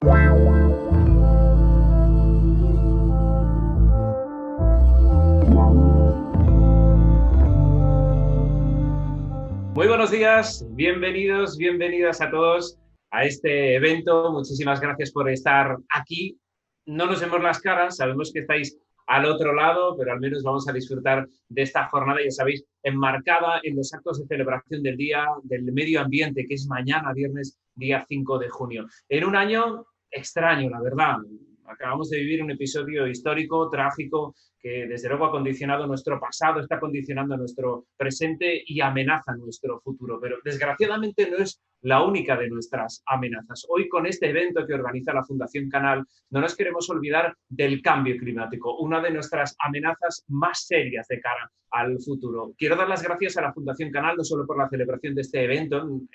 Muy buenos días, bienvenidos, bienvenidas a todos a este evento. Muchísimas gracias por estar aquí. No nos vemos las caras, sabemos que estáis al otro lado, pero al menos vamos a disfrutar de esta jornada, ya sabéis, enmarcada en los actos de celebración del Día del Medio Ambiente, que es mañana, viernes, día 5 de junio. En un año extraño, la verdad. Acabamos de vivir un episodio histórico, trágico, que desde luego ha condicionado nuestro pasado, está condicionando nuestro presente y amenaza nuestro futuro. Pero desgraciadamente no es la única de nuestras amenazas. Hoy, con este evento que organiza la Fundación Canal, no nos queremos olvidar del cambio climático, una de nuestras amenazas más serias de cara al futuro. Quiero dar las gracias a la Fundación Canal, no solo por la celebración de este evento en un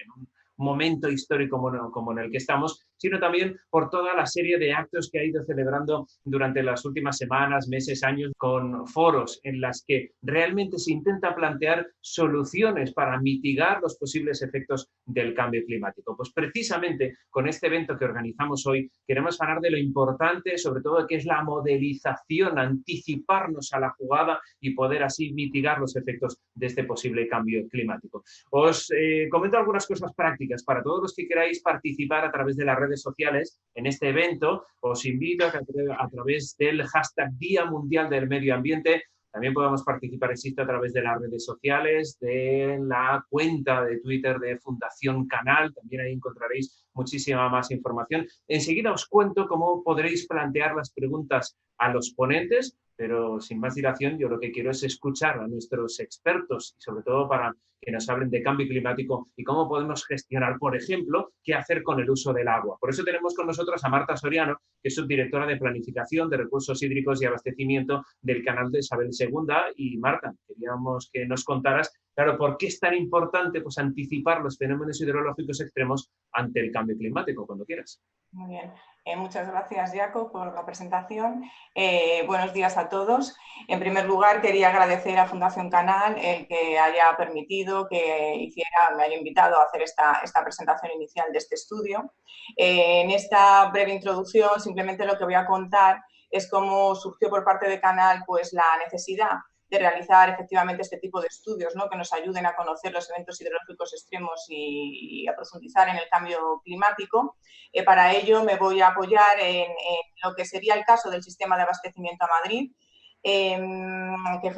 momento histórico como en el que estamos, sino también por toda la serie de actos que ha ido celebrando durante las últimas semanas, meses, años, con foros en las que realmente se intenta plantear soluciones para mitigar los posibles efectos del cambio climático. Pues precisamente con este evento que organizamos hoy queremos hablar de lo importante, sobre todo, que es la modelización, anticiparnos a la jugada y poder así mitigar los efectos de este posible cambio climático. Os comento algunas cosas prácticas para todos los que queráis participar a través de las redes sociales en este evento. Os invito a que a través del hashtag Día Mundial del Medio Ambiente también podamos participar, insisto, a través de las redes sociales, de la cuenta de Twitter de Fundación Canal. También ahí encontraréis muchísima más información. Enseguida os cuento cómo podréis plantear las preguntas a los ponentes, pero sin más dilación, yo lo que quiero es escuchar a nuestros expertos y sobre todo para que nos hablen de cambio climático y cómo podemos gestionar, por ejemplo, qué hacer con el uso del agua. Por eso tenemos con nosotros a Marta Soriano, que es subdirectora de Planificación de Recursos Hídricos y Abastecimiento del Canal de Isabel II. Y Marta, queríamos que nos contaras, claro, ¿por qué es tan importante pues, anticipar los fenómenos hidrológicos extremos ante el cambio climático? Cuando quieras. Muy bien. Muchas gracias, Jaco, por la presentación. Buenos días a todos. En primer lugar, quería agradecer a Fundación Canal el que haya permitido que me haya invitado a hacer esta presentación inicial de este estudio. En esta breve introducción, simplemente lo que voy a contar es cómo surgió por parte de Canal pues, la necesidad de realizar efectivamente este tipo de estudios, ¿no? Que nos ayuden a conocer los eventos hidrológicos extremos y a profundizar en el cambio climático. Para ello me voy a apoyar en lo que sería el caso del sistema de abastecimiento a Madrid, que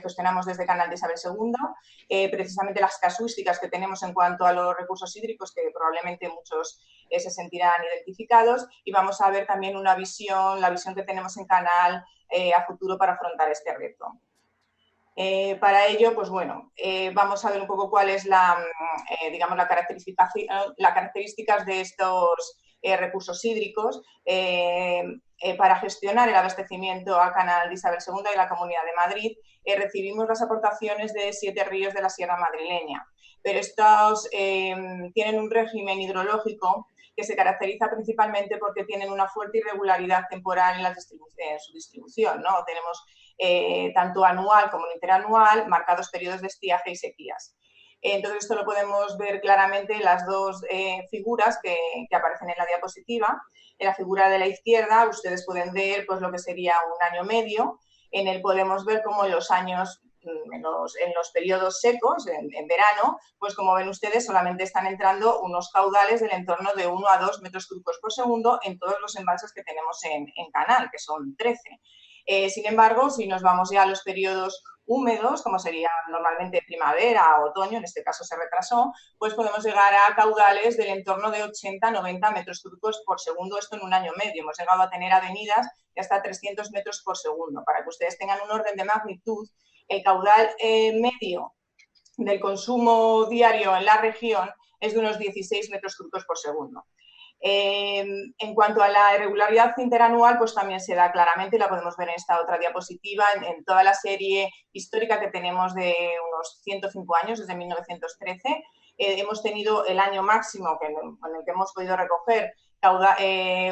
gestionamos desde Canal de Isabel II, precisamente las casuísticas que tenemos en cuanto a los recursos hídricos, que probablemente muchos se sentirán identificados, y vamos a ver también la visión que tenemos en Canal a futuro para afrontar este reto. Para ello, pues bueno, vamos a ver un poco cuál es digamos, las características de estos recursos hídricos para gestionar el abastecimiento a Canal de Isabel II y la Comunidad de Madrid. Recibimos las aportaciones de 7 ríos de la Sierra Madrileña, pero estos tienen un régimen hidrológico que se caracteriza principalmente porque tienen una fuerte irregularidad temporal en su distribución, ¿no? Tenemos tanto anual como interanual, marcados periodos de estiaje y sequías. Entonces, esto lo podemos ver claramente en las dos figuras que aparecen en la diapositiva. En la figura de la izquierda, ustedes pueden ver pues, lo que sería un año medio. En él podemos ver cómo en los años, en los periodos secos, en verano, pues como ven ustedes, solamente están entrando unos caudales del entorno de 1 a 2 metros cúbicos por segundo en todos los embalses que tenemos en Canal, que son 13. Sin embargo, si nos vamos ya a los periodos húmedos, como sería normalmente primavera o otoño, en este caso se retrasó, pues podemos llegar a caudales del entorno de 80-90 metros cúbicos por segundo, esto en un año medio. Hemos llegado a tener avenidas de hasta 300 metros por segundo. Para que ustedes tengan un orden de magnitud, el caudal medio del consumo diario en la región es de unos 16 metros cúbicos por segundo. En cuanto a la irregularidad interanual, pues también se da claramente, y la podemos ver en esta otra diapositiva, en toda la serie histórica que tenemos de unos 105 años, desde 1913. Hemos tenido el año máximo en el que hemos podido recoger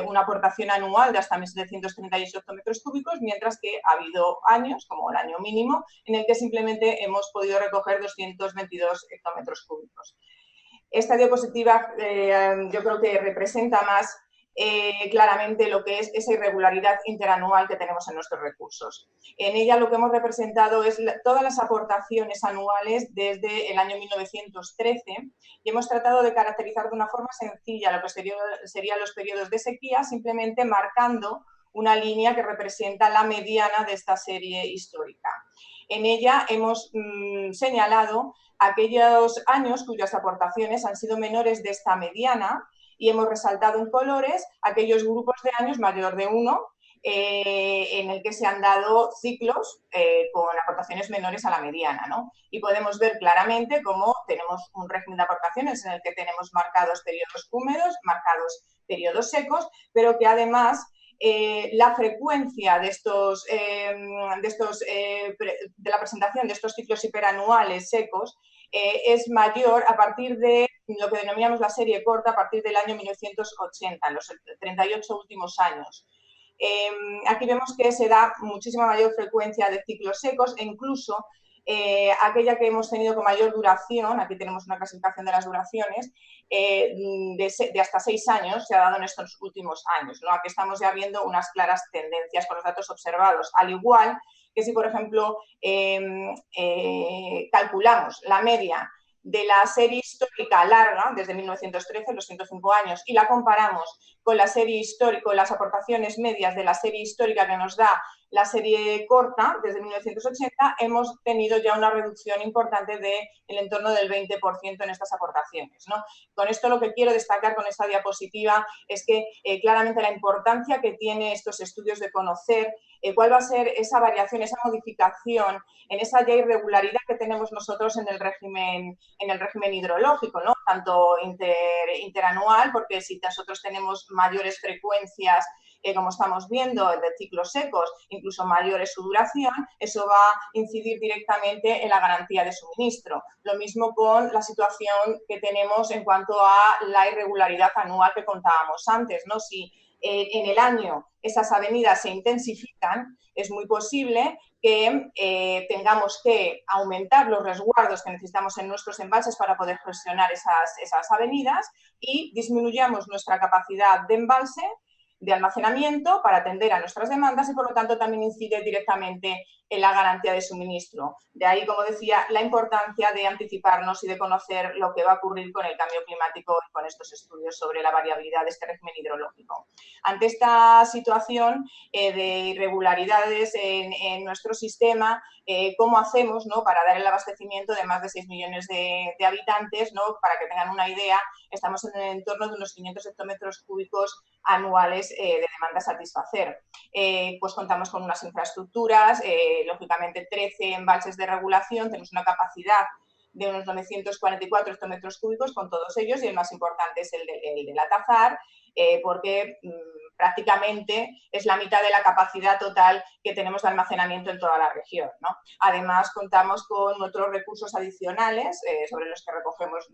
una aportación anual de hasta 1.738 metros cúbicos, mientras que ha habido años, como el año mínimo, en el que simplemente hemos podido recoger 222 hectómetros cúbicos. Esta diapositiva yo creo que representa más claramente lo que es esa irregularidad interanual que tenemos en nuestros recursos. En ella lo que hemos representado es todas las aportaciones anuales desde el año 1913 y hemos tratado de caracterizar de una forma sencilla lo que serían los periodos de sequía, simplemente marcando una línea que representa la mediana de esta serie histórica. En ella hemos señalado aquellos años cuyas aportaciones han sido menores de esta mediana y hemos resaltado en colores aquellos grupos de años mayor de 1 en el que se han dado ciclos con aportaciones menores a la mediana, ¿no? Y podemos ver claramente cómo tenemos un régimen de aportaciones en el que tenemos marcados periodos húmedos, marcados periodos secos, pero que además la frecuencia de la presentación de estos ciclos hiperanuales secos es mayor a partir de lo que denominamos la serie corta a partir del año 1980, en los 38 últimos años. Aquí vemos que se da muchísima mayor frecuencia de ciclos secos e incluso aquella que hemos tenido con mayor duración, aquí tenemos una clasificación de las duraciones, de hasta 6 años se ha dado en estos últimos años, ¿no? Aquí estamos ya viendo unas claras tendencias con los datos observados, al igual que si, por ejemplo, calculamos la media de la serie histórica larga, desde 1913, los 105 años, y la comparamos con la serie histórica, con las aportaciones medias de la serie histórica que nos da la serie corta, desde 1980, hemos tenido ya una reducción importante del entorno del 20% en estas aportaciones, ¿no? Con esto lo que quiero destacar con esta diapositiva es que claramente la importancia que tiene estos estudios de conocer cuál va a ser esa variación, esa modificación en esa ya irregularidad que tenemos nosotros en el régimen hidrológico, ¿no? Tanto interanual, porque si nosotros tenemos mayores frecuencias como estamos viendo, de ciclos secos, incluso mayores su duración, eso va a incidir directamente en la garantía de suministro. Lo mismo con la situación que tenemos en cuanto a la irregularidad anual que contábamos antes, ¿no? Si en el año esas avenidas se intensifican, es muy posible que tengamos que aumentar los resguardos que necesitamos en nuestros embalses para poder gestionar esas avenidas y disminuyamos nuestra capacidad de embalse, de almacenamiento para atender a nuestras demandas y por lo tanto también incide directamente en la garantía de suministro. De ahí, como decía, la importancia de anticiparnos y de conocer lo que va a ocurrir con el cambio climático y con estos estudios sobre la variabilidad de este régimen hidrológico. Ante esta situación de irregularidades en nuestro sistema, ¿cómo hacemos, ¿no?, para dar el abastecimiento de más de 6 millones de habitantes? ¿No? Para que tengan una idea, estamos en el entorno de unos 500 hectómetros cúbicos anuales de demanda a satisfacer. Pues contamos con unas infraestructuras, lógicamente 13 embalses de regulación, tenemos una capacidad de unos 944 hectómetros cúbicos con todos ellos y el más importante es el de la Tazar, porque prácticamente es la mitad de la capacidad total que tenemos de almacenamiento en toda la región, ¿no? Además, contamos con otros recursos adicionales sobre los que recogemos,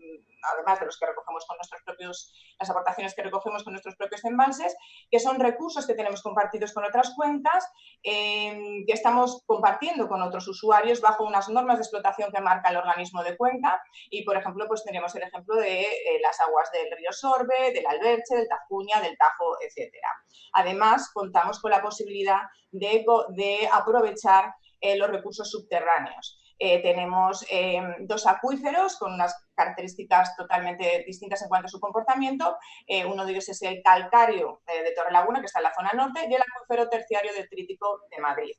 además de los que recogemos con nuestros propios, las aportaciones que recogemos con nuestros propios embalses, que son recursos que tenemos compartidos con otras cuencas, que estamos compartiendo con otros usuarios bajo unas normas de explotación que marca el organismo de cuenca y, por ejemplo, pues tenemos el ejemplo de las aguas del río Sorbe, del Alberche, del Tajuña, del Tajo, etcétera. Además, contamos con la posibilidad de aprovechar los recursos subterráneos. Tenemos 2 acuíferos con unas características totalmente distintas en cuanto a su comportamiento. Uno de ellos es el calcáreo de Torrelaguna, que está en la zona norte, y el acuífero terciario detrítico de Madrid.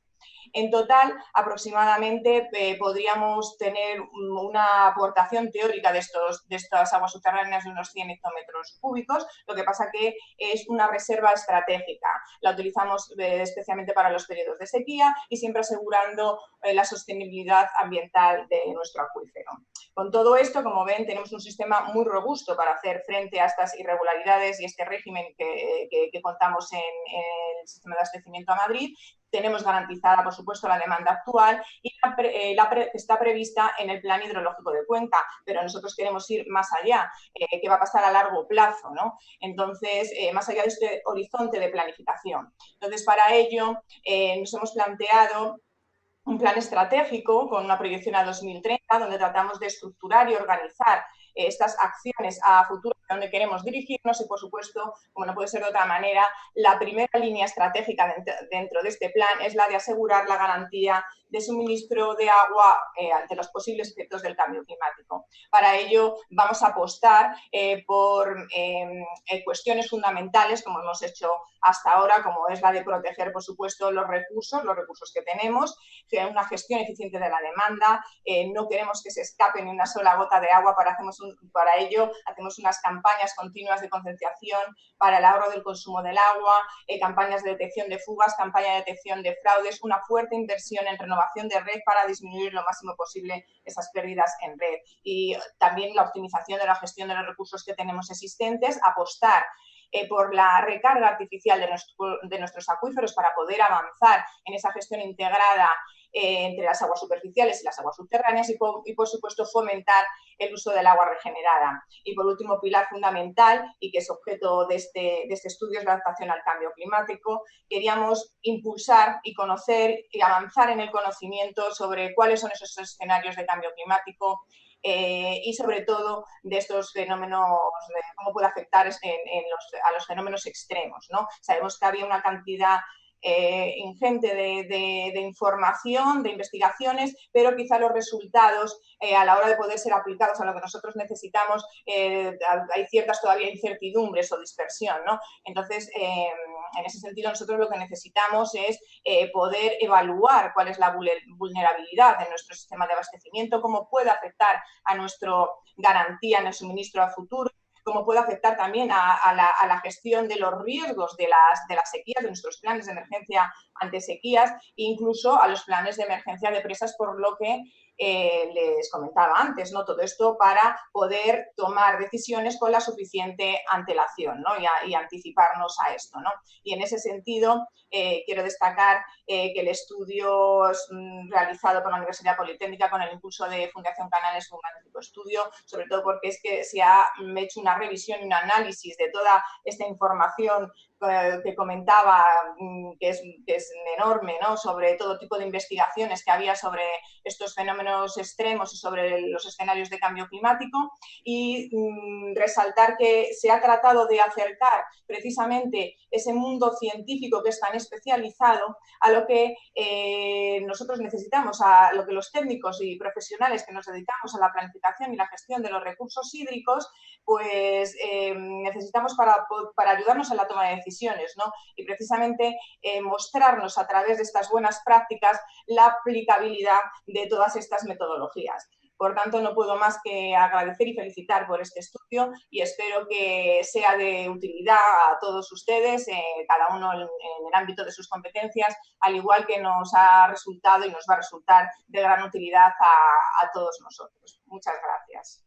En total, aproximadamente podríamos tener una aportación teórica de estas aguas subterráneas de unos 100 hectómetros cúbicos, lo que pasa que es una reserva estratégica. La utilizamos especialmente para los periodos de sequía y siempre asegurando la sostenibilidad ambiental de nuestro acuífero. Con todo esto, como ven, tenemos un sistema muy robusto para hacer frente a estas irregularidades y este régimen que contamos en el sistema de abastecimiento a Madrid. Tenemos garantizada, por supuesto, la demanda actual y está prevista en el Plan Hidrológico de Cuenca, pero nosotros queremos ir más allá, ¿qué va a pasar a largo plazo, ¿no? Entonces, más allá de este horizonte de planificación. Entonces, para ello, nos hemos planteado un plan estratégico con una proyección a 2030, donde tratamos de estructurar y organizar estas acciones a futuro de dónde queremos dirigirnos y, por supuesto, como no puede ser de otra manera, la primera línea estratégica dentro de este plan es la de asegurar la garantía de suministro de agua ante los posibles efectos del cambio climático. Para ello vamos a apostar por cuestiones fundamentales, como hemos hecho hasta ahora, como es la de proteger, por supuesto, los recursos que tenemos, una gestión eficiente de la demanda. No queremos que se escape ni una sola gota de agua, para ello hacemos unas campañas continuas de concienciación para el ahorro del consumo del agua, campañas de detección de fugas, campaña de detección de fraudes, una fuerte inversión en renovación de red para disminuir lo máximo posible esas pérdidas en red. Y también la optimización de la gestión de los recursos que tenemos existentes, apostar por la recarga artificial de nuestros acuíferos para poder avanzar en esa gestión integrada entre las aguas superficiales y las aguas subterráneas y, por supuesto, fomentar el uso del agua regenerada. Y, por último, pilar fundamental, y que es objeto de este estudio, es la adaptación al cambio climático. Queríamos impulsar y conocer y avanzar en el conocimiento sobre cuáles son esos escenarios de cambio climático, y sobre todo de estos fenómenos, de cómo puede afectar a los fenómenos extremos, ¿no? Sabemos que había una cantidad ingente de información, de investigaciones, pero quizá los resultados a la hora de poder ser aplicados a lo que nosotros necesitamos, hay ciertas todavía incertidumbres o dispersión, ¿no? Entonces, en ese sentido, nosotros lo que necesitamos es poder evaluar cuál es la vulnerabilidad de nuestro sistema de abastecimiento, cómo puede afectar a nuestra garantía en el suministro a futuro, cómo puede afectar también a la gestión de los riesgos de las sequías, de nuestros planes de emergencia ante sequías, e incluso a los planes de emergencia de presas, por lo que les comentaba antes, ¿no? Todo esto para poder tomar decisiones con la suficiente antelación, ¿no? y anticiparnos a esto, ¿no? Y en ese sentido, quiero destacar que el estudio realizado por la Universidad Politécnica con el impulso de Fundación Canales es un magnífico estudio, sobre todo porque es que se ha hecho una revisión y un análisis de toda esta información que comentaba, que es enorme, ¿no? Sobre todo tipo de investigaciones que había sobre estos fenómenos extremos y sobre los escenarios de cambio climático, y resaltar que se ha tratado de acercar precisamente ese mundo científico que es tan especializado a lo que nosotros necesitamos, a lo que los técnicos y profesionales que nos dedicamos a la planificación y la gestión de los recursos hídricos, pues necesitamos para ayudarnos en la toma de decisiones, ¿no? Y precisamente mostrarnos a través de estas buenas prácticas la aplicabilidad de todas estas metodologías. Por tanto, no puedo más que agradecer y felicitar por este estudio, y espero que sea de utilidad a todos ustedes, cada uno en el ámbito de sus competencias, al igual que nos ha resultado y nos va a resultar de gran utilidad a todos nosotros. Muchas gracias.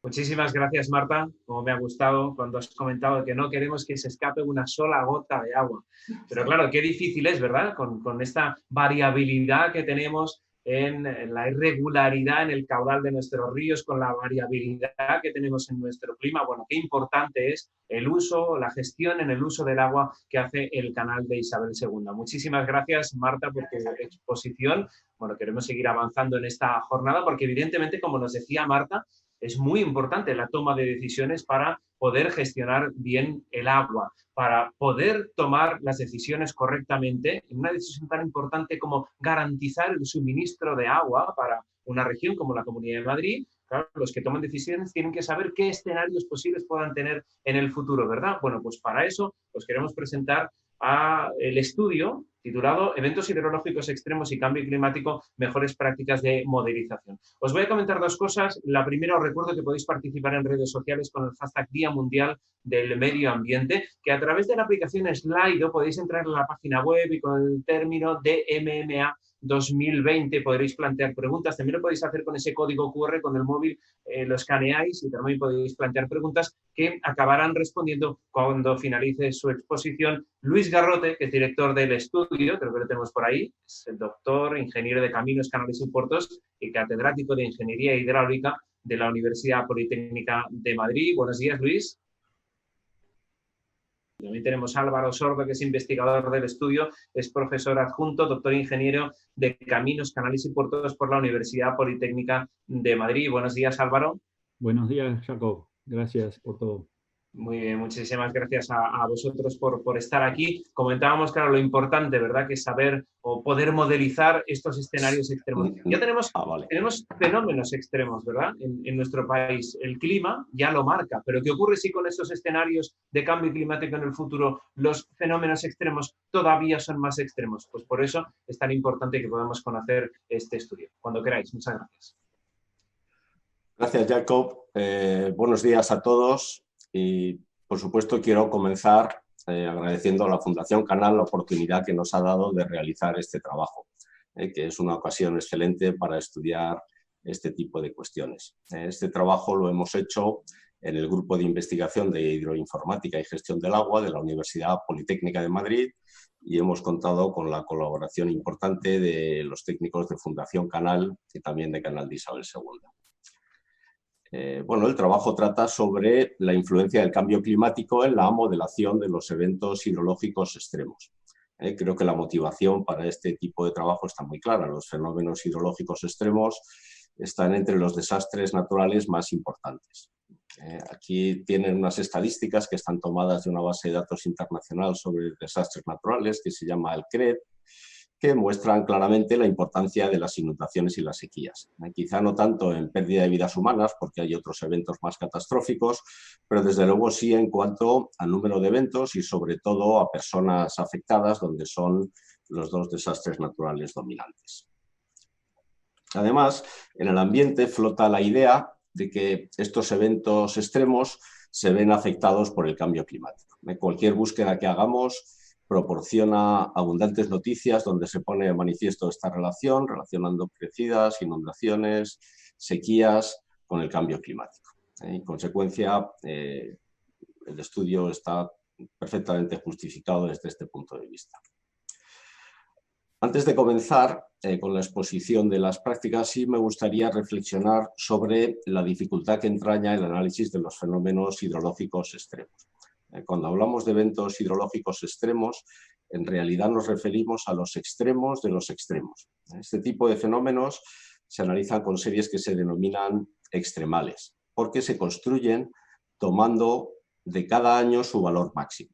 Muchísimas gracias, Marta. Como me ha gustado cuando has comentado que no queremos que se escape una sola gota de agua. Pero claro, qué difícil es, ¿verdad? Con esta variabilidad que tenemos en la irregularidad en el caudal de nuestros ríos, con la variabilidad que tenemos en nuestro clima. Bueno, qué importante es el uso, la gestión en el uso del agua que hace el canal de Isabel II. Muchísimas gracias, Marta, por tu exposición. Bueno, queremos seguir avanzando en esta jornada porque, evidentemente, como nos decía Marta, es muy importante la toma de decisiones para poder gestionar bien el agua, para poder tomar las decisiones correctamente en una decisión tan importante como garantizar el suministro de agua para una región como la Comunidad de Madrid. Claro, los que toman decisiones tienen que saber qué escenarios posibles puedan tener en el futuro, ¿verdad? Bueno, pues para eso os queremos presentar el estudio titulado Eventos hidrológicos extremos y cambio climático, mejores prácticas de modelización. Os voy a comentar dos cosas. La primera, os recuerdo que podéis participar en redes sociales con el hashtag Día Mundial del Medio Ambiente, que a través de la aplicación Slido podéis entrar en la página web y con el término de MMA 2020 podréis plantear preguntas. También lo podéis hacer con ese código QR con el móvil, lo escaneáis y también podéis plantear preguntas que acabarán respondiendo cuando finalice su exposición Luis Garrote, que es director del estudio, creo que lo tenemos por ahí, es el doctor, ingeniero de caminos, canales y puertos y catedrático de Ingeniería Hidráulica de la Universidad Politécnica de Madrid. Buenos días, Luis. También tenemos a Álvaro Sordo, que es investigador del estudio, es profesor adjunto, doctor ingeniero de Caminos, Canales y Puertos por la Universidad Politécnica de Madrid. Buenos días, Álvaro. Buenos días, Jacob. Gracias por todo. Muy bien, muchísimas gracias a vosotros por estar aquí. Comentábamos, claro, lo importante, ¿verdad?, que es saber o poder modelizar estos escenarios extremos. Ya Vale. tenemos fenómenos extremos, ¿verdad?, en nuestro país. El clima ya lo marca, pero ¿qué ocurre si con estos escenarios de cambio climático en el futuro los fenómenos extremos todavía son más extremos? Pues por eso es tan importante que podamos conocer este estudio. Cuando queráis. Muchas gracias. Gracias, Jacob. Buenos días a todos y, por supuesto, quiero comenzar agradeciendo a la Fundación Canal la oportunidad que nos ha dado de realizar este trabajo, que es una ocasión excelente para estudiar este tipo de cuestiones. Este trabajo lo hemos hecho en el Grupo de Investigación de Hidroinformática y Gestión del Agua de la Universidad Politécnica de Madrid y hemos contado con la colaboración importante de los técnicos de Fundación Canal y también de Canal de Isabel II. Bueno, el trabajo trata sobre la influencia del cambio climático en la modelación de los eventos hidrológicos extremos. Creo que la motivación para este tipo de trabajo está muy clara. Los fenómenos hidrológicos extremos están entre los desastres naturales más importantes. Aquí tienen unas estadísticas que están tomadas de una base de datos internacional sobre desastres naturales que se llama el CRED, que muestran claramente la importancia de las inundaciones y las sequías. Quizá no tanto en pérdida de vidas humanas, porque hay otros eventos más catastróficos, pero desde luego sí en cuanto al número de eventos y sobre todo a personas afectadas, donde son los dos desastres naturales dominantes. Además, en el ambiente flota la idea de que estos eventos extremos se ven afectados por el cambio climático. Cualquier búsqueda que hagamos proporciona abundantes noticias donde se pone de manifiesto esta relación, relacionando crecidas, inundaciones, sequías con el cambio climático. En consecuencia, el estudio está perfectamente justificado desde este punto de vista. Antes de comenzar con la exposición de las prácticas, sí me gustaría reflexionar sobre la dificultad que entraña el análisis de los fenómenos hidrológicos extremos. Cuando hablamos de eventos hidrológicos extremos, en realidad nos referimos a los extremos de los extremos. Este tipo de fenómenos se analizan con series que se denominan extremales, porque se construyen tomando de cada año su valor máximo.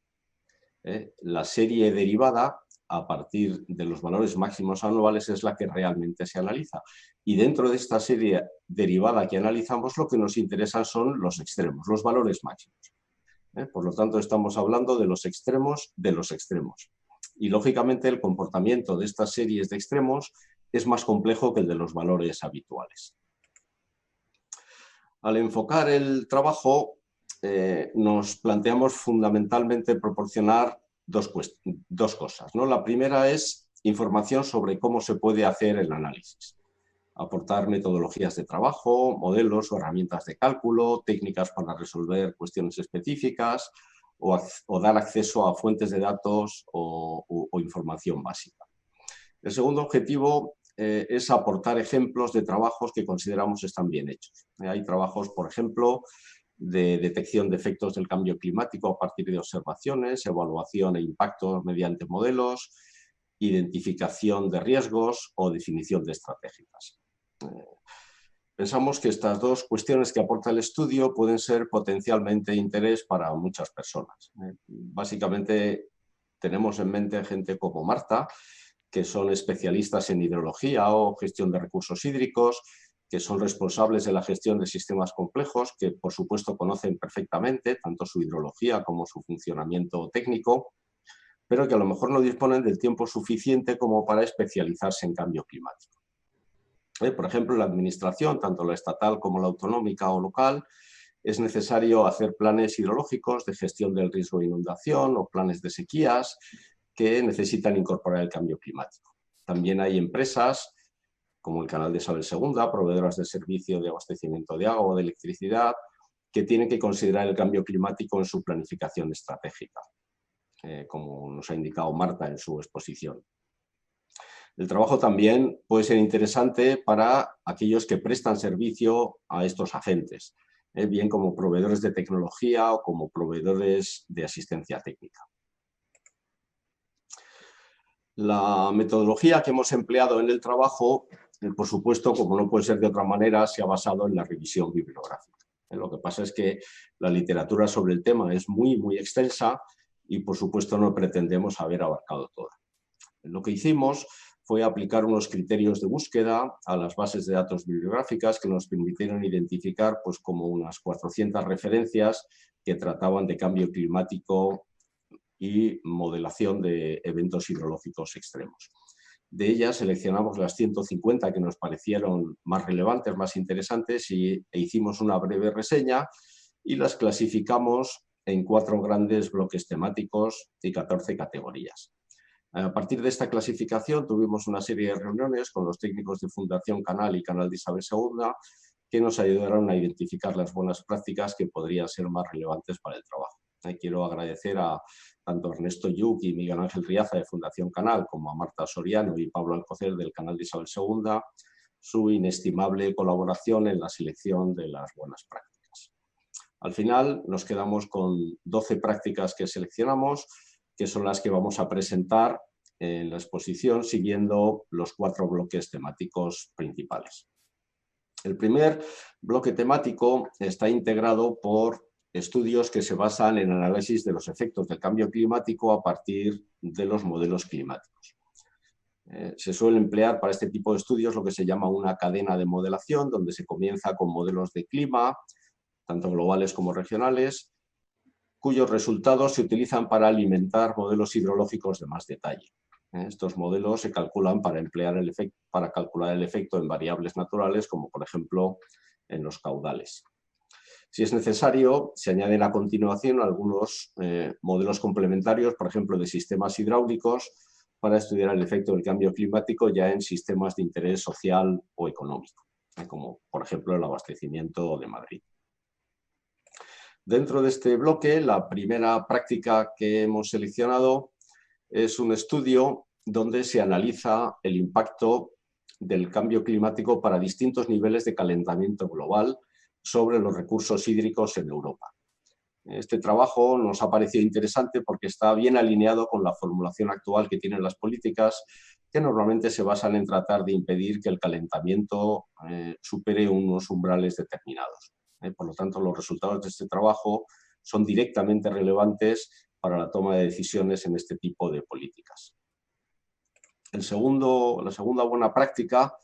La serie derivada, a partir de los valores máximos anuales, es la que realmente se analiza. Y dentro de esta serie derivada que analizamos, lo que nos interesa son los extremos, los valores máximos. Por lo tanto, estamos hablando de los extremos de los extremos. Y, lógicamente, el comportamiento de estas series de extremos es más complejo que el de los valores habituales. Al enfocar el trabajo, nos planteamos fundamentalmente proporcionar dos cosas, ¿no? La primera es información sobre cómo se puede hacer el análisis. Aportar metodologías de trabajo, modelos o herramientas de cálculo, técnicas para resolver cuestiones específicas o dar acceso a fuentes de datos o información básica. El segundo objetivo es aportar ejemplos de trabajos que consideramos están bien hechos. Hay trabajos, por ejemplo, de detección de efectos del cambio climático a partir de observaciones, evaluación e impactos mediante modelos, identificación de riesgos o definición de estrategias. Pensamos que estas dos cuestiones que aporta el estudio pueden ser potencialmente de interés para muchas personas. Básicamente tenemos en mente gente como Marta, que son especialistas en hidrología o gestión de recursos hídricos, que son responsables de la gestión de sistemas complejos, que por supuesto conocen perfectamente tanto su hidrología como su funcionamiento técnico, pero que a lo mejor no disponen del tiempo suficiente como para especializarse en cambio climático. Por ejemplo, en la administración, tanto la estatal como la autonómica o local, es necesario hacer planes hidrológicos de gestión del riesgo de inundación o planes de sequías que necesitan incorporar el cambio climático. También hay empresas como el Canal de Isabel II, proveedoras de servicio de abastecimiento de agua o de electricidad, que tienen que considerar el cambio climático en su planificación estratégica, como nos ha indicado Marta en su exposición. El trabajo también puede ser interesante para aquellos que prestan servicio a estos agentes, bien como proveedores de tecnología o como proveedores de asistencia técnica. La metodología que hemos empleado en el trabajo, por supuesto, como no puede ser de otra manera, se ha basado en la revisión bibliográfica. Lo que pasa es que la literatura sobre el tema es muy, muy extensa y, por supuesto, no pretendemos haber abarcado toda. Lo que hicimos fue aplicar unos criterios de búsqueda a las bases de datos bibliográficas que nos permitieron identificar pues, como unas 400 referencias que trataban de cambio climático y modelación de eventos hidrológicos extremos. De ellas seleccionamos las 150 que nos parecieron más relevantes, más interesantes e hicimos una breve reseña y las clasificamos en 4 grandes bloques temáticos y 14 categorías. A partir de esta clasificación tuvimos una serie de reuniones con los técnicos de Fundación Canal y Canal de Isabel II que nos ayudaron a identificar las buenas prácticas que podrían ser más relevantes para el trabajo. Quiero agradecer a tanto Ernesto Lluch y Miguel Ángel Riaza de Fundación Canal como a Marta Soriano y Pablo Alcocer del Canal de Isabel II su inestimable colaboración en la selección de las buenas prácticas. Al final nos quedamos con 12 prácticas que seleccionamos, que son las que vamos a presentar en la exposición siguiendo los 4 bloques temáticos principales. El primer bloque temático está integrado por estudios que se basan en análisis de los efectos del cambio climático a partir de los modelos climáticos. Se suele emplear para este tipo de estudios lo que se llama una cadena de modelación, donde se comienza con modelos de clima, tanto globales como regionales, cuyos resultados se utilizan para alimentar modelos hidrológicos de más detalle. Estos modelos se calculan para calcular el efecto en variables naturales, como por ejemplo en los caudales. Si es necesario, se añaden a continuación algunos modelos complementarios, por ejemplo, de sistemas hidráulicos, para estudiar el efecto del cambio climático ya en sistemas de interés social o económico, como por ejemplo el abastecimiento de Madrid. Dentro de este bloque, la primera práctica que hemos seleccionado es un estudio donde se analiza el impacto del cambio climático para distintos niveles de calentamiento global sobre los recursos hídricos en Europa. Este trabajo nos ha parecido interesante porque está bien alineado con la formulación actual que tienen las políticas, que normalmente se basan en tratar de impedir que el calentamiento supere unos umbrales determinados. Por lo tanto, los resultados de este trabajo son directamente relevantes para la toma de decisiones en este tipo de políticas. La segunda buena práctica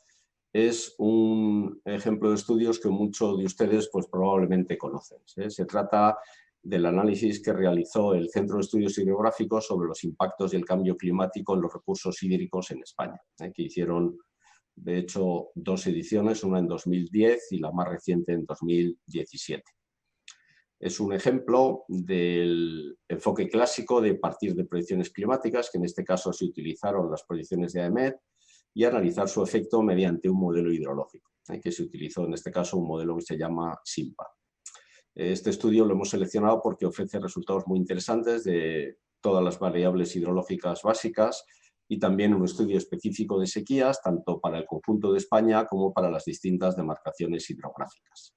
es un ejemplo de estudios que muchos de ustedes pues, probablemente conocen. Se trata del análisis que realizó el Centro de Estudios Hidrográficos sobre los impactos del cambio climático en los recursos hídricos en España, que hicieron, de hecho, 2 ediciones, una en 2010 y la más reciente en 2017. Es un ejemplo del enfoque clásico de partir de proyecciones climáticas, que en este caso se utilizaron las proyecciones de AEMET, y analizar su efecto mediante un modelo hidrológico, que se utilizó en este caso un modelo que se llama SIMPA. Este estudio lo hemos seleccionado porque ofrece resultados muy interesantes de todas las variables hidrológicas básicas y también un estudio específico de sequías, tanto para el conjunto de España como para las distintas demarcaciones hidrográficas.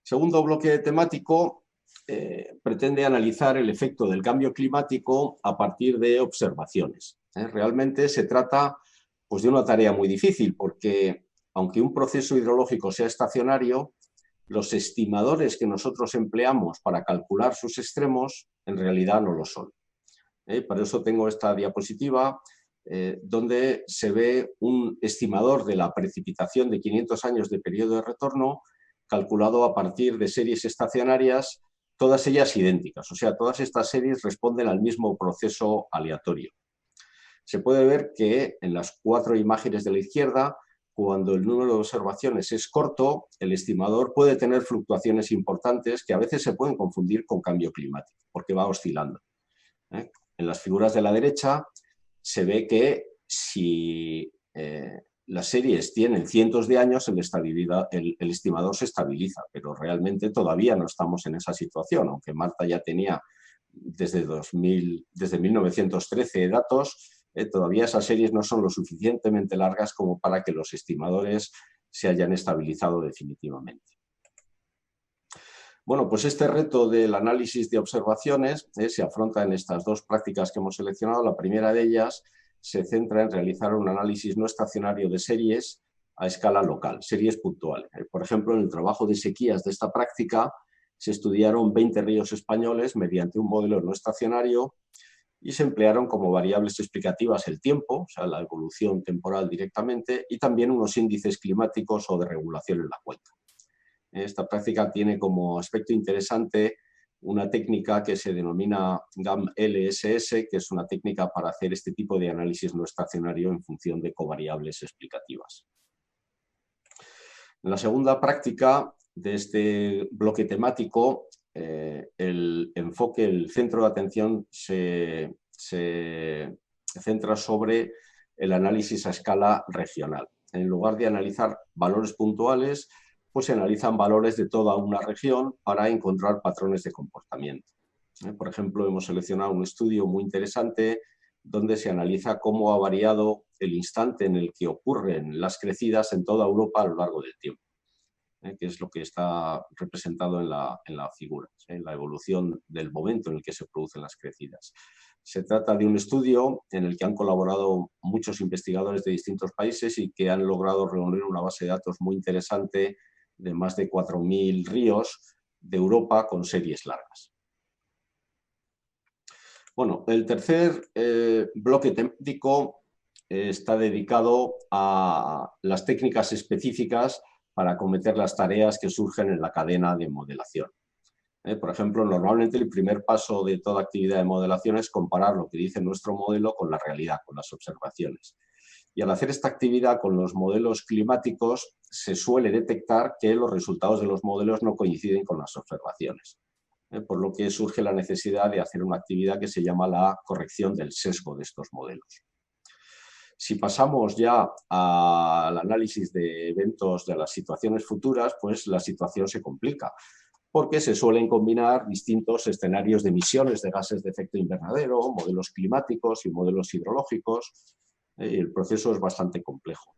Segundo bloque temático pretende analizar el efecto del cambio climático a partir de observaciones. Realmente se trata pues, de una tarea muy difícil porque, aunque un proceso hidrológico sea estacionario, los estimadores que nosotros empleamos para calcular sus extremos en realidad no lo son. Por eso tengo esta diapositiva donde se ve un estimador de la precipitación de 500 años de periodo de retorno calculado a partir de series estacionarias, todas ellas idénticas. O sea, todas estas series responden al mismo proceso aleatorio. Se puede ver que en las 4 imágenes de la izquierda, cuando el número de observaciones es corto, el estimador puede tener fluctuaciones importantes que a veces se pueden confundir con cambio climático, porque va oscilando. En las figuras de la derecha se ve que si las series tienen cientos de años, el estimador se estabiliza, pero realmente todavía no estamos en esa situación, aunque Marta ya tenía desde 1913 datos. Todavía esas series no son lo suficientemente largas como para que los estimadores se hayan estabilizado definitivamente. Bueno, pues este reto del análisis de observaciones se afronta en estas 2 prácticas que hemos seleccionado. La primera de ellas se centra en realizar un análisis no estacionario de series a escala local, series puntuales. Por ejemplo, en el trabajo de sequías de esta práctica se estudiaron 20 ríos españoles mediante un modelo no estacionario y se emplearon como variables explicativas el tiempo, o sea, la evolución temporal directamente, y también unos índices climáticos o de regulación en la cuenca. Esta práctica tiene como aspecto interesante una técnica que se denomina GAM-LSS, que es una técnica para hacer este tipo de análisis no estacionario en función de covariables explicativas. En la segunda práctica de este bloque temático, el enfoque, el centro de atención se centra sobre el análisis a escala regional. En lugar de analizar valores puntuales, pues se analizan valores de toda una región para encontrar patrones de comportamiento. Por ejemplo, hemos seleccionado un estudio muy interesante donde se analiza cómo ha variado el instante en el que ocurren las crecidas en toda Europa a lo largo del tiempo, que es lo que está representado en la figura, en la evolución del momento en el que se producen las crecidas. Se trata de un estudio en el que han colaborado muchos investigadores de distintos países y que han logrado reunir una base de datos muy interesante de más de 4.000 ríos de Europa con series largas. Bueno, el tercer bloque temático está dedicado a las técnicas específicas para acometer las tareas que surgen en la cadena de modelación. Por ejemplo, normalmente el primer paso de toda actividad de modelación es comparar lo que dice nuestro modelo con la realidad, con las observaciones. Y al hacer esta actividad con los modelos climáticos, se suele detectar que los resultados de los modelos no coinciden con las observaciones. Por lo que surge la necesidad de hacer una actividad que se llama la corrección del sesgo de estos modelos. Si pasamos ya al análisis de eventos de las situaciones futuras, pues la situación se complica, porque se suelen combinar distintos escenarios de emisiones de gases de efecto invernadero, modelos climáticos y modelos hidrológicos. El proceso es bastante complejo.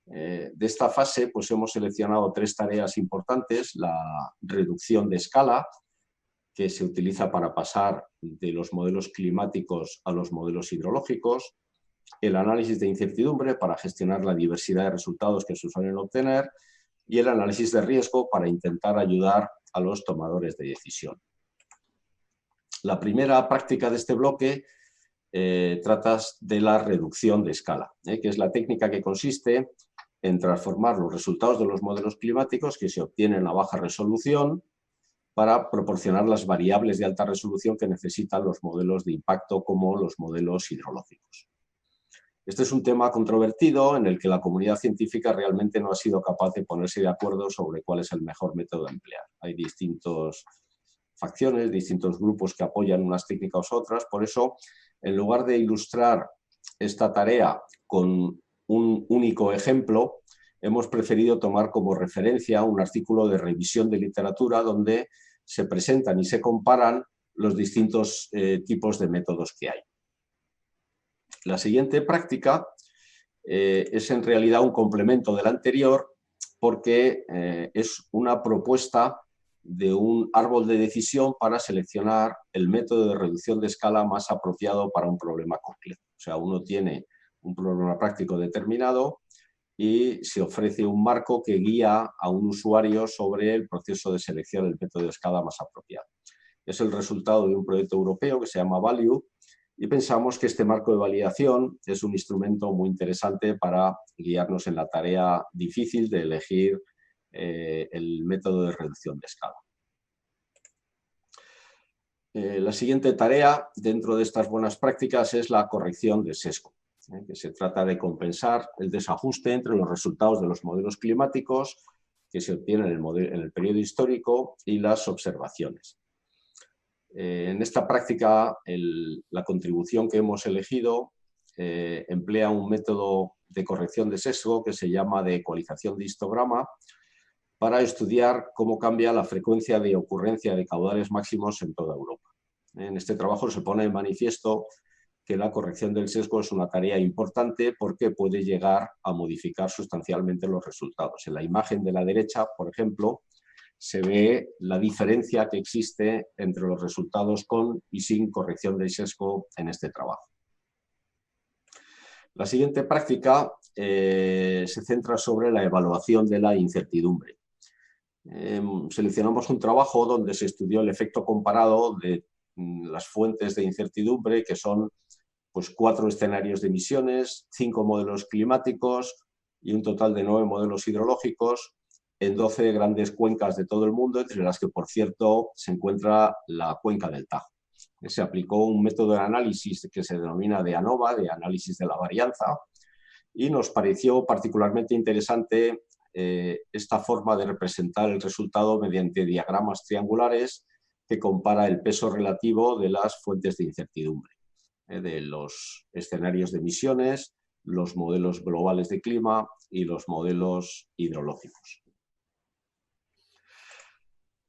De esta fase pues hemos seleccionado 3 tareas importantes: la reducción de escala, que se utiliza para pasar de los modelos climáticos a los modelos hidrológicos, el análisis de incertidumbre para gestionar la diversidad de resultados que se suelen obtener y el análisis de riesgo para intentar ayudar a los tomadores de decisión. La primera práctica de este bloque trata de la reducción de escala, que es la técnica que consiste en transformar los resultados de los modelos climáticos que se obtienen a baja resolución para proporcionar las variables de alta resolución que necesitan los modelos de impacto como los modelos hidrológicos. Este es un tema controvertido en el que la comunidad científica realmente no ha sido capaz de ponerse de acuerdo sobre cuál es el mejor método a emplear. Hay distintas facciones, distintos grupos que apoyan unas técnicas u otras. Por eso, en lugar de ilustrar esta tarea con un único ejemplo, hemos preferido tomar como referencia un artículo de revisión de literatura donde se presentan y se comparan los distintos tipos de métodos que hay. La siguiente práctica es en realidad un complemento de la anterior, porque es una propuesta de un árbol de decisión para seleccionar el método de reducción de escala más apropiado para un problema complejo. O sea, uno tiene un problema práctico determinado y se ofrece un marco que guía a un usuario sobre el proceso de selección del método de escala más apropiado. Es el resultado de un proyecto europeo que se llama Value y pensamos que este marco de validación es un instrumento muy interesante para guiarnos en la tarea difícil de elegir el método de reducción de escala. La siguiente tarea dentro de estas buenas prácticas es la corrección de sesgo, que se trata de compensar el desajuste entre los resultados de los modelos climáticos que se obtienen en el periodo histórico y las observaciones. En esta práctica, la contribución que hemos elegido emplea un método de corrección de sesgo que se llama de ecualización de histograma para estudiar cómo cambia la frecuencia de ocurrencia de caudales máximos en toda Europa. En este trabajo se pone de manifiesto que la corrección del sesgo es una tarea importante porque puede llegar a modificar sustancialmente los resultados. En la imagen de la derecha, por ejemplo, se ve la diferencia que existe entre los resultados con y sin corrección del sesgo en este trabajo. La siguiente práctica se centra sobre la evaluación de la incertidumbre. Seleccionamos un trabajo donde se estudió el efecto comparado de las fuentes de incertidumbre, que son pues 4 escenarios de emisiones, 5 modelos climáticos y un total de 9 modelos hidrológicos en 12 grandes cuencas de todo el mundo, entre las que, por cierto, se encuentra la cuenca del Tajo. Se aplicó un método de análisis que se denomina de ANOVA, de análisis de la varianza, y nos pareció particularmente interesante esta forma de representar el resultado mediante diagramas triangulares que compara el peso relativo de las fuentes de incertidumbre, de los escenarios de emisiones, los modelos globales de clima y los modelos hidrológicos.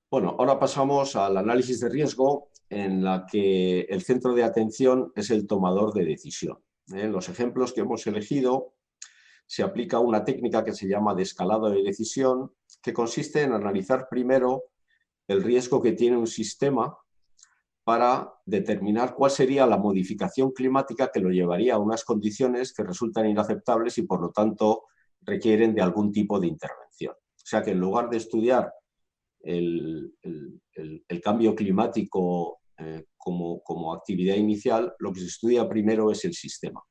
Bueno, ahora pasamos al análisis de riesgo, en la que el centro de atención es el tomador de decisión. En los ejemplos que hemos elegido se aplica una técnica que se llama de escalado de decisión, que consiste en analizar primero el riesgo que tiene un sistema para determinar cuál sería la modificación climática que lo llevaría a unas condiciones que resultan inaceptables y, por lo tanto, requieren de algún tipo de intervención. O sea que en lugar de estudiar el cambio climático como actividad inicial, lo que se estudia primero es el sistema.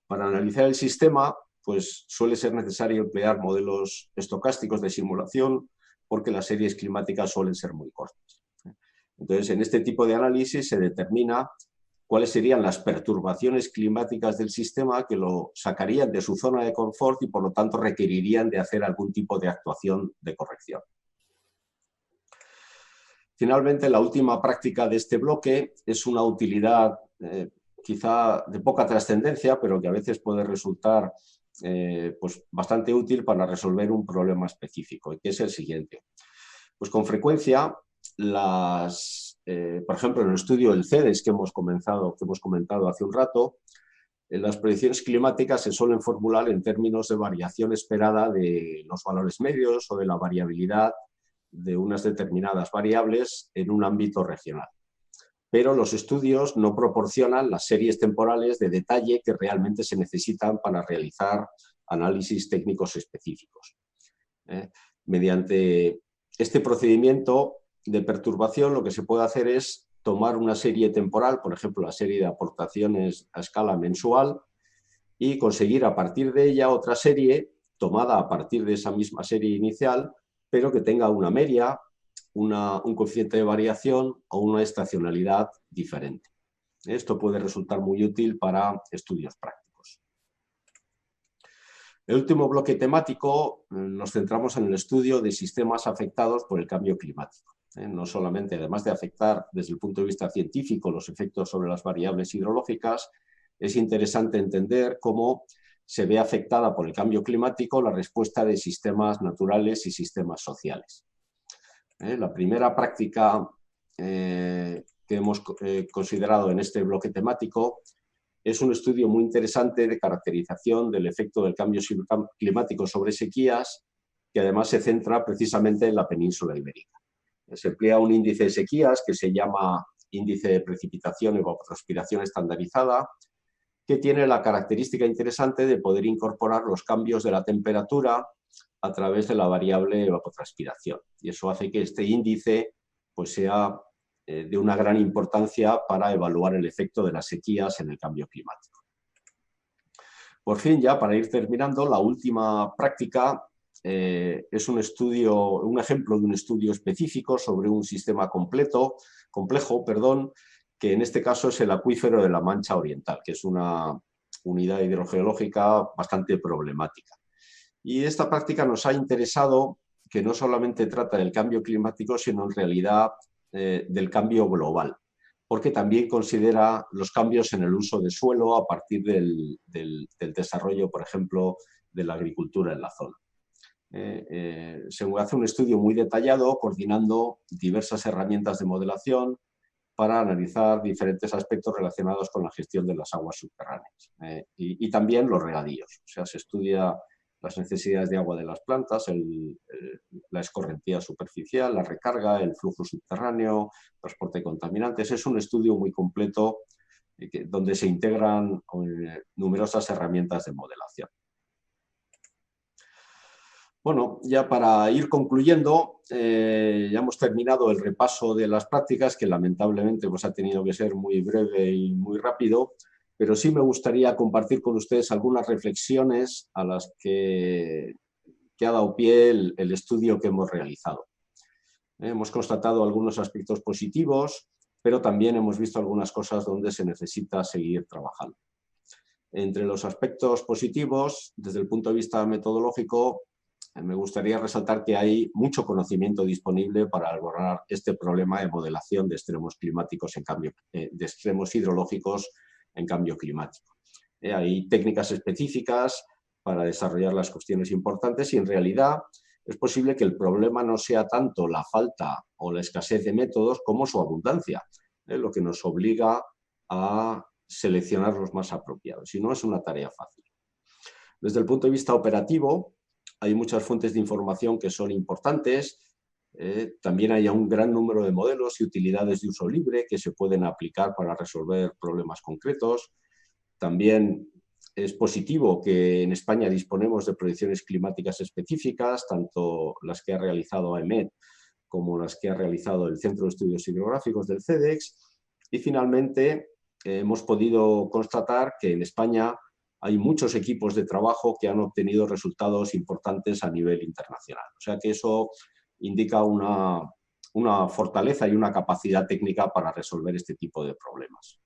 Para analizar el sistema, pues suele ser necesario emplear modelos estocásticos de simulación, porque las series climáticas suelen ser muy cortas. Entonces, en este tipo de análisis se determina cuáles serían las perturbaciones climáticas del sistema que lo sacarían de su zona de confort y, por lo tanto, requerirían de hacer algún tipo de actuación de corrección. Finalmente, la última práctica de este bloque es una utilidad quizá de poca trascendencia, pero que a veces puede resultar pues bastante útil para resolver un problema específico, y que es el siguiente. Pues con frecuencia, por ejemplo, en el estudio del CEDES que hemos comentado hace un rato, las predicciones climáticas se suelen formular en términos de variación esperada de los valores medios o de la variabilidad de unas determinadas variables en un ámbito regional. Pero los estudios no proporcionan las series temporales de detalle que realmente se necesitan para realizar análisis técnicos específicos. Mediante este procedimiento de perturbación, lo que se puede hacer es tomar una serie temporal, por ejemplo, la serie de aportaciones a escala mensual, y conseguir a partir de ella otra serie tomada a partir de esa misma serie inicial, pero que tenga una media, un coeficiente de variación o una estacionalidad diferente. Esto puede resultar muy útil para estudios prácticos. El último bloque temático nos centramos en el estudio de sistemas afectados por el cambio climático. No solamente, además de afectar desde el punto de vista científico los efectos sobre las variables hidrológicas, es interesante entender cómo se ve afectada por el cambio climático la respuesta de sistemas naturales y sistemas sociales. La primera práctica que hemos considerado en este bloque temático es un estudio muy interesante de caracterización del efecto del cambio climático sobre sequías, que además se centra precisamente en la península ibérica. Se emplea un índice de sequías que se llama índice de precipitación y evapotranspiración estandarizada, que tiene la característica interesante de poder incorporar los cambios de la temperatura a través de la variable evapotranspiración. Y eso hace que este índice pues, sea de una gran importancia para evaluar el efecto de las sequías en el cambio climático. Por fin, ya para ir terminando, la última práctica es un ejemplo de un estudio específico sobre un sistema complejo, que en este caso es el acuífero de la Mancha Oriental, que es una unidad hidrogeológica bastante problemática. Y esta práctica nos ha interesado que no solamente trata del cambio climático, sino en realidad del cambio global, porque también considera los cambios en el uso de suelo a partir del desarrollo, por ejemplo, de la agricultura en la zona. Se hace un estudio muy detallado, coordinando diversas herramientas de modelación para analizar diferentes aspectos relacionados con la gestión de las aguas subterráneas y también los regadíos. O sea, se estudia las necesidades de agua de las plantas, la escorrentía superficial, la recarga, el flujo subterráneo, transporte de contaminantes. Es un estudio muy completo donde se integran numerosas herramientas de modelación. Bueno, ya para ir concluyendo, ya hemos terminado el repaso de las prácticas, que lamentablemente pues, ha tenido que ser muy breve y muy rápido, pero sí me gustaría compartir con ustedes algunas reflexiones a las que ha dado pie el estudio que hemos realizado. Hemos constatado algunos aspectos positivos, pero también hemos visto algunas cosas donde se necesita seguir trabajando. Entre los aspectos positivos, desde el punto de vista metodológico, me gustaría resaltar que hay mucho conocimiento disponible para abordar este problema de modelación de extremos climáticos de extremos hidrológicos en cambio climático. Hay técnicas específicas para desarrollar las cuestiones importantes y en realidad es posible que el problema no sea tanto la falta o la escasez de métodos como su abundancia, lo que nos obliga a seleccionar los más apropiados, y no es una tarea fácil. Desde el punto de vista operativo, hay muchas fuentes de información que son importantes. También hay un gran número de modelos y utilidades de uso libre que se pueden aplicar para resolver problemas concretos. También es positivo que en España disponemos de proyecciones climáticas específicas, tanto las que ha realizado AEMET como las que ha realizado el Centro de Estudios Hidrográficos del CEDEX. Y finalmente hemos podido constatar que en España hay muchos equipos de trabajo que han obtenido resultados importantes a nivel internacional. O sea que eso indica una fortaleza y una capacidad técnica para resolver este tipo de problemas.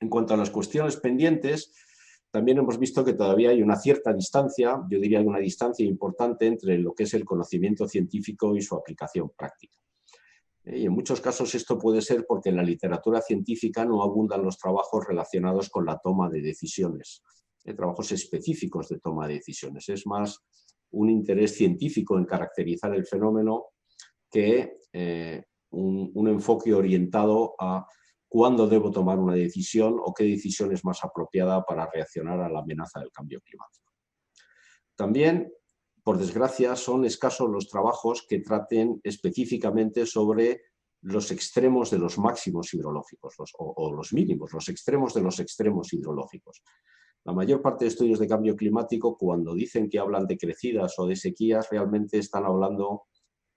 En cuanto a las cuestiones pendientes, también hemos visto que todavía hay una cierta distancia, yo diría una distancia importante entre lo que es el conocimiento científico y su aplicación práctica. Y en muchos casos esto puede ser porque en la literatura científica no abundan los trabajos relacionados con la toma de decisiones, trabajos específicos de toma de decisiones. Es más un interés científico en caracterizar el fenómeno que un enfoque orientado a cuándo debo tomar una decisión o qué decisión es más apropiada para reaccionar a la amenaza del cambio climático. También, por desgracia, son escasos los trabajos que traten específicamente sobre los extremos de los máximos hidrológicos o los mínimos, los extremos de los extremos hidrológicos. La mayor parte de estudios de cambio climático, cuando dicen que hablan de crecidas o de sequías, realmente están hablando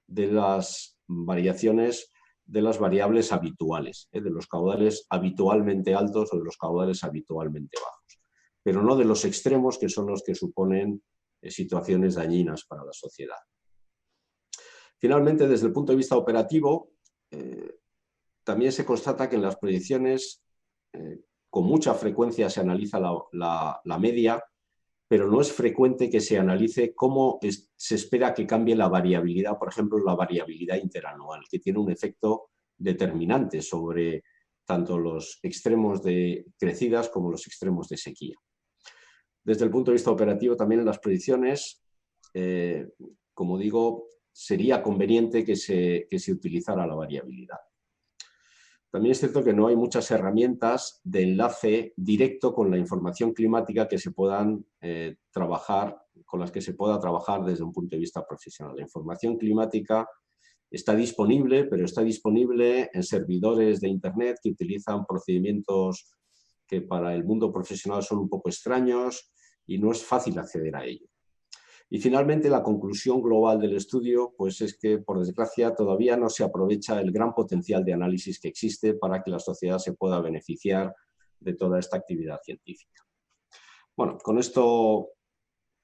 de las variaciones de las variables habituales, de los caudales habitualmente altos o de los caudales habitualmente bajos, pero no de los extremos, que son los que suponen situaciones dañinas para la sociedad. Finalmente, desde el punto de vista operativo, también se constata que en las proyecciones con mucha frecuencia se analiza la media, pero no es frecuente que se analice cómo se espera que cambie la variabilidad, por ejemplo, la variabilidad interanual, que tiene un efecto determinante sobre tanto los extremos de crecidas como los extremos de sequía. Desde el punto de vista operativo, también en las predicciones, como digo, sería conveniente que se utilizara la variabilidad. También es cierto que no hay muchas herramientas de enlace directo con la información climática que se puedan trabajar, con las que se pueda trabajar desde un punto de vista profesional. La información climática está disponible, pero está disponible en servidores de Internet que utilizan procedimientos que para el mundo profesional son un poco extraños y no es fácil acceder a ello. Y finalmente, la conclusión global del estudio pues es que, por desgracia, todavía no se aprovecha el gran potencial de análisis que existe para que la sociedad se pueda beneficiar de toda esta actividad científica. Bueno, con esto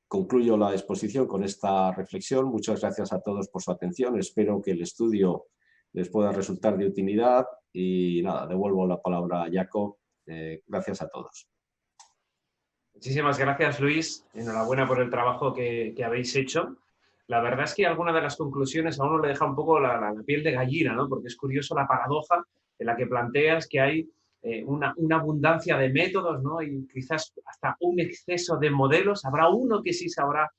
concluyo la exposición, con esta reflexión. Muchas gracias a todos por su atención. Espero que el estudio les pueda resultar de utilidad y nada, devuelvo la palabra a Jacob. Gracias a todos. Muchísimas gracias, Luis. Enhorabuena por el trabajo que habéis hecho. La verdad es que alguna de las conclusiones a uno le deja un poco la piel de gallina, ¿no? Porque es curioso la paradoja en la que planteas que hay una abundancia de métodos, ¿no? Y quizás hasta un exceso de modelos. Habrá uno que sí sabrá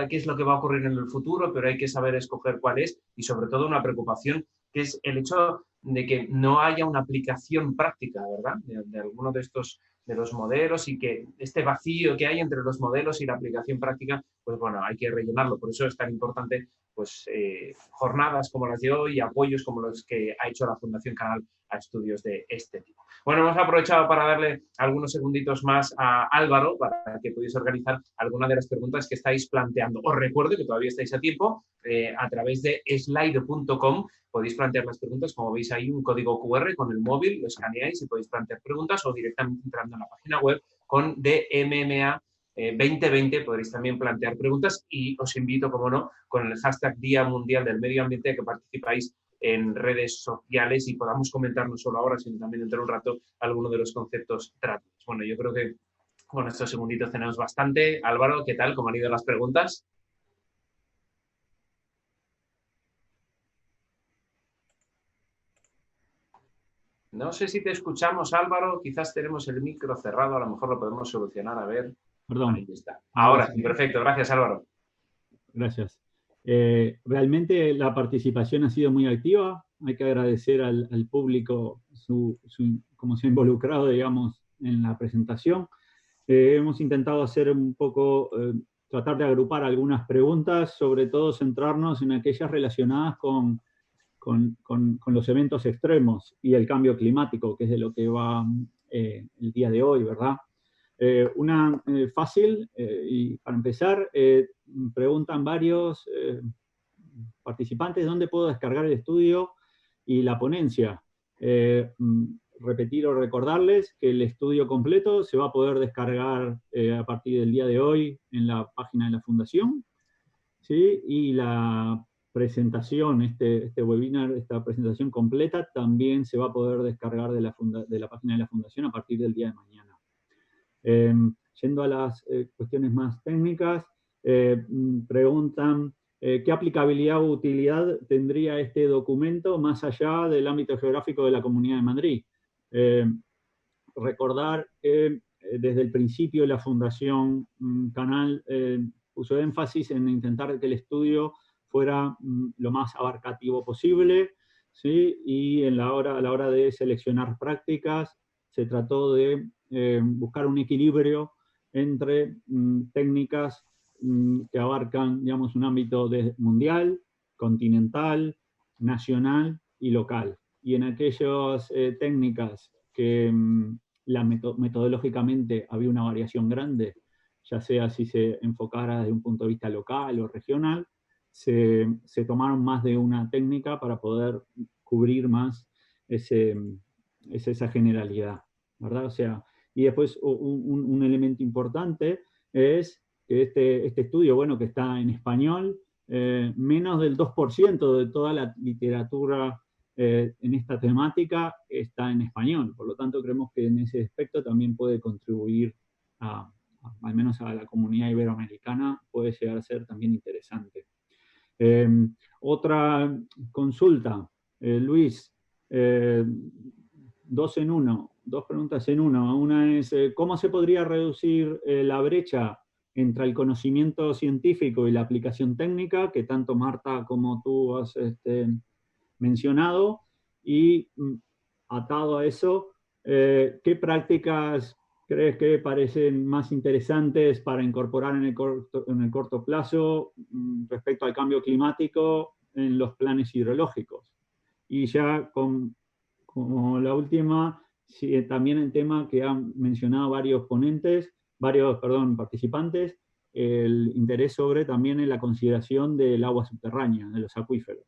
qué es lo que va a ocurrir en el futuro, pero hay que saber escoger cuál es, y sobre todo una preocupación que es el hecho de que no haya una aplicación práctica, ¿verdad?, de alguno de estos de los modelos y que este vacío que hay entre los modelos y la aplicación práctica, pues bueno, hay que rellenarlo. Por eso es tan importante pues, jornadas como las de hoy y apoyos como los que ha hecho la Fundación Canal a estudios de este tipo. Bueno, hemos aprovechado para darle algunos segunditos más a Álvaro para que podáis organizar alguna de las preguntas que estáis planteando. Os recuerdo que todavía estáis a tiempo, a través de slido.com podéis plantear las preguntas, como veis ahí un código QR con el móvil, lo escaneáis y podéis plantear preguntas o directamente entrando en la página web con DMMA 2020 podréis también plantear preguntas y os invito, como no, con el hashtag Día Mundial del Medio Ambiente que participáis en redes sociales y podamos comentar no solo ahora, sino también dentro de un rato algunos de los conceptos tratados. Bueno, yo creo que con estos segunditos tenemos bastante. Álvaro, ¿qué tal? ¿Cómo han ido las preguntas? No sé si te escuchamos, Álvaro. Quizás tenemos el micro cerrado. A lo mejor lo podemos solucionar. A ver. Perdón. Ahí está. Ahora sí, perfecto. Gracias, Álvaro. Gracias. Realmente la participación ha sido muy activa. Hay que agradecer al público cómo se ha involucrado, digamos, en la presentación. Hemos intentado hacer un poco, tratar de agrupar algunas preguntas, sobre todo centrarnos en aquellas relacionadas con los eventos extremos y el cambio climático, que es de lo que va el día de hoy, ¿verdad? Una fácil, y para empezar, preguntan varios participantes dónde puedo descargar el estudio y la ponencia. Repetir o recordarles que el estudio completo se va a poder descargar a partir del día de hoy en la página de la Fundación, ¿sí? Y la presentación, este webinar, esta presentación completa también se va a poder descargar de la página de la Fundación a partir del día de mañana. Yendo a las cuestiones más técnicas, preguntan qué aplicabilidad o utilidad tendría este documento más allá del ámbito geográfico de la Comunidad de Madrid. Recordar que desde el principio la Fundación Canal puso énfasis en intentar que el estudio fuera lo más abarcativo posible, ¿sí? Y a la hora de seleccionar prácticas se trató de buscar un equilibrio entre técnicas que abarcan, digamos, un ámbito mundial, continental, nacional y local. Y en aquellas técnicas que metodológicamente había una variación grande, ya sea si se enfocara desde un punto de vista local o regional, se tomaron más de una técnica para poder cubrir más esa generalidad, ¿verdad? O sea, y después un elemento importante es que este estudio, bueno, que está en español, menos del 2% de toda la literatura en esta temática está en español. Por lo tanto, creemos que en ese aspecto también puede contribuir al menos a la comunidad iberoamericana, puede llegar a ser también interesante. Otra consulta, Luis, dos preguntas en uno. Una es, ¿cómo se podría reducir la brecha entre el conocimiento científico y la aplicación técnica, que tanto Marta como tú has mencionado? Y atado a eso, ¿qué prácticas crees que parecen más interesantes para incorporar en el corto plazo respecto al cambio climático en los planes hidrológicos? Y ya como la última, sí, también el tema que han mencionado varios participantes, el interés sobre también en la consideración del agua subterránea, de los acuíferos.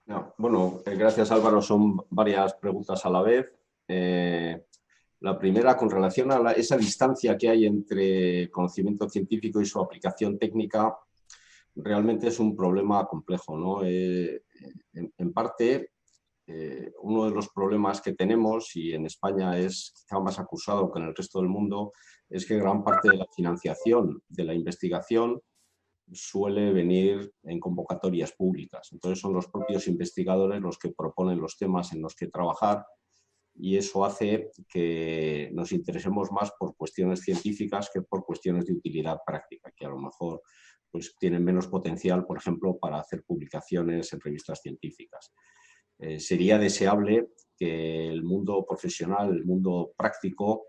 No, bueno, gracias Álvaro, son varias preguntas a la vez. La primera, con relación a esa distancia que hay entre conocimiento científico y su aplicación técnica, realmente es un problema complejo, ¿no? En parte, uno de los problemas que tenemos, y en España es quizá más acusado que en el resto del mundo, es que gran parte de la financiación de la investigación suele venir en convocatorias públicas. Entonces son los propios investigadores los que proponen los temas en los que trabajar, y eso hace que nos interesemos más por cuestiones científicas que por cuestiones de utilidad práctica, que a lo mejor pues, tienen menos potencial, por ejemplo, para hacer publicaciones en revistas científicas. Sería deseable que el mundo profesional, el mundo práctico,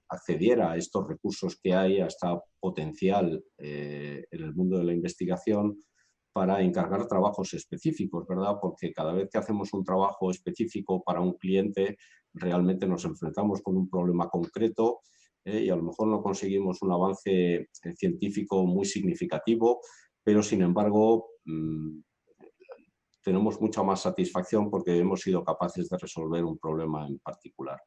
accediera a estos recursos que hay, a esta potencial en el mundo de la investigación para encargar trabajos específicos, ¿verdad? Porque cada vez que hacemos un trabajo específico para un cliente, realmente nos enfrentamos con un problema concreto y a lo mejor no conseguimos un avance científico muy significativo, pero sin embargo tenemos mucha más satisfacción porque hemos sido capaces de resolver un problema en particular.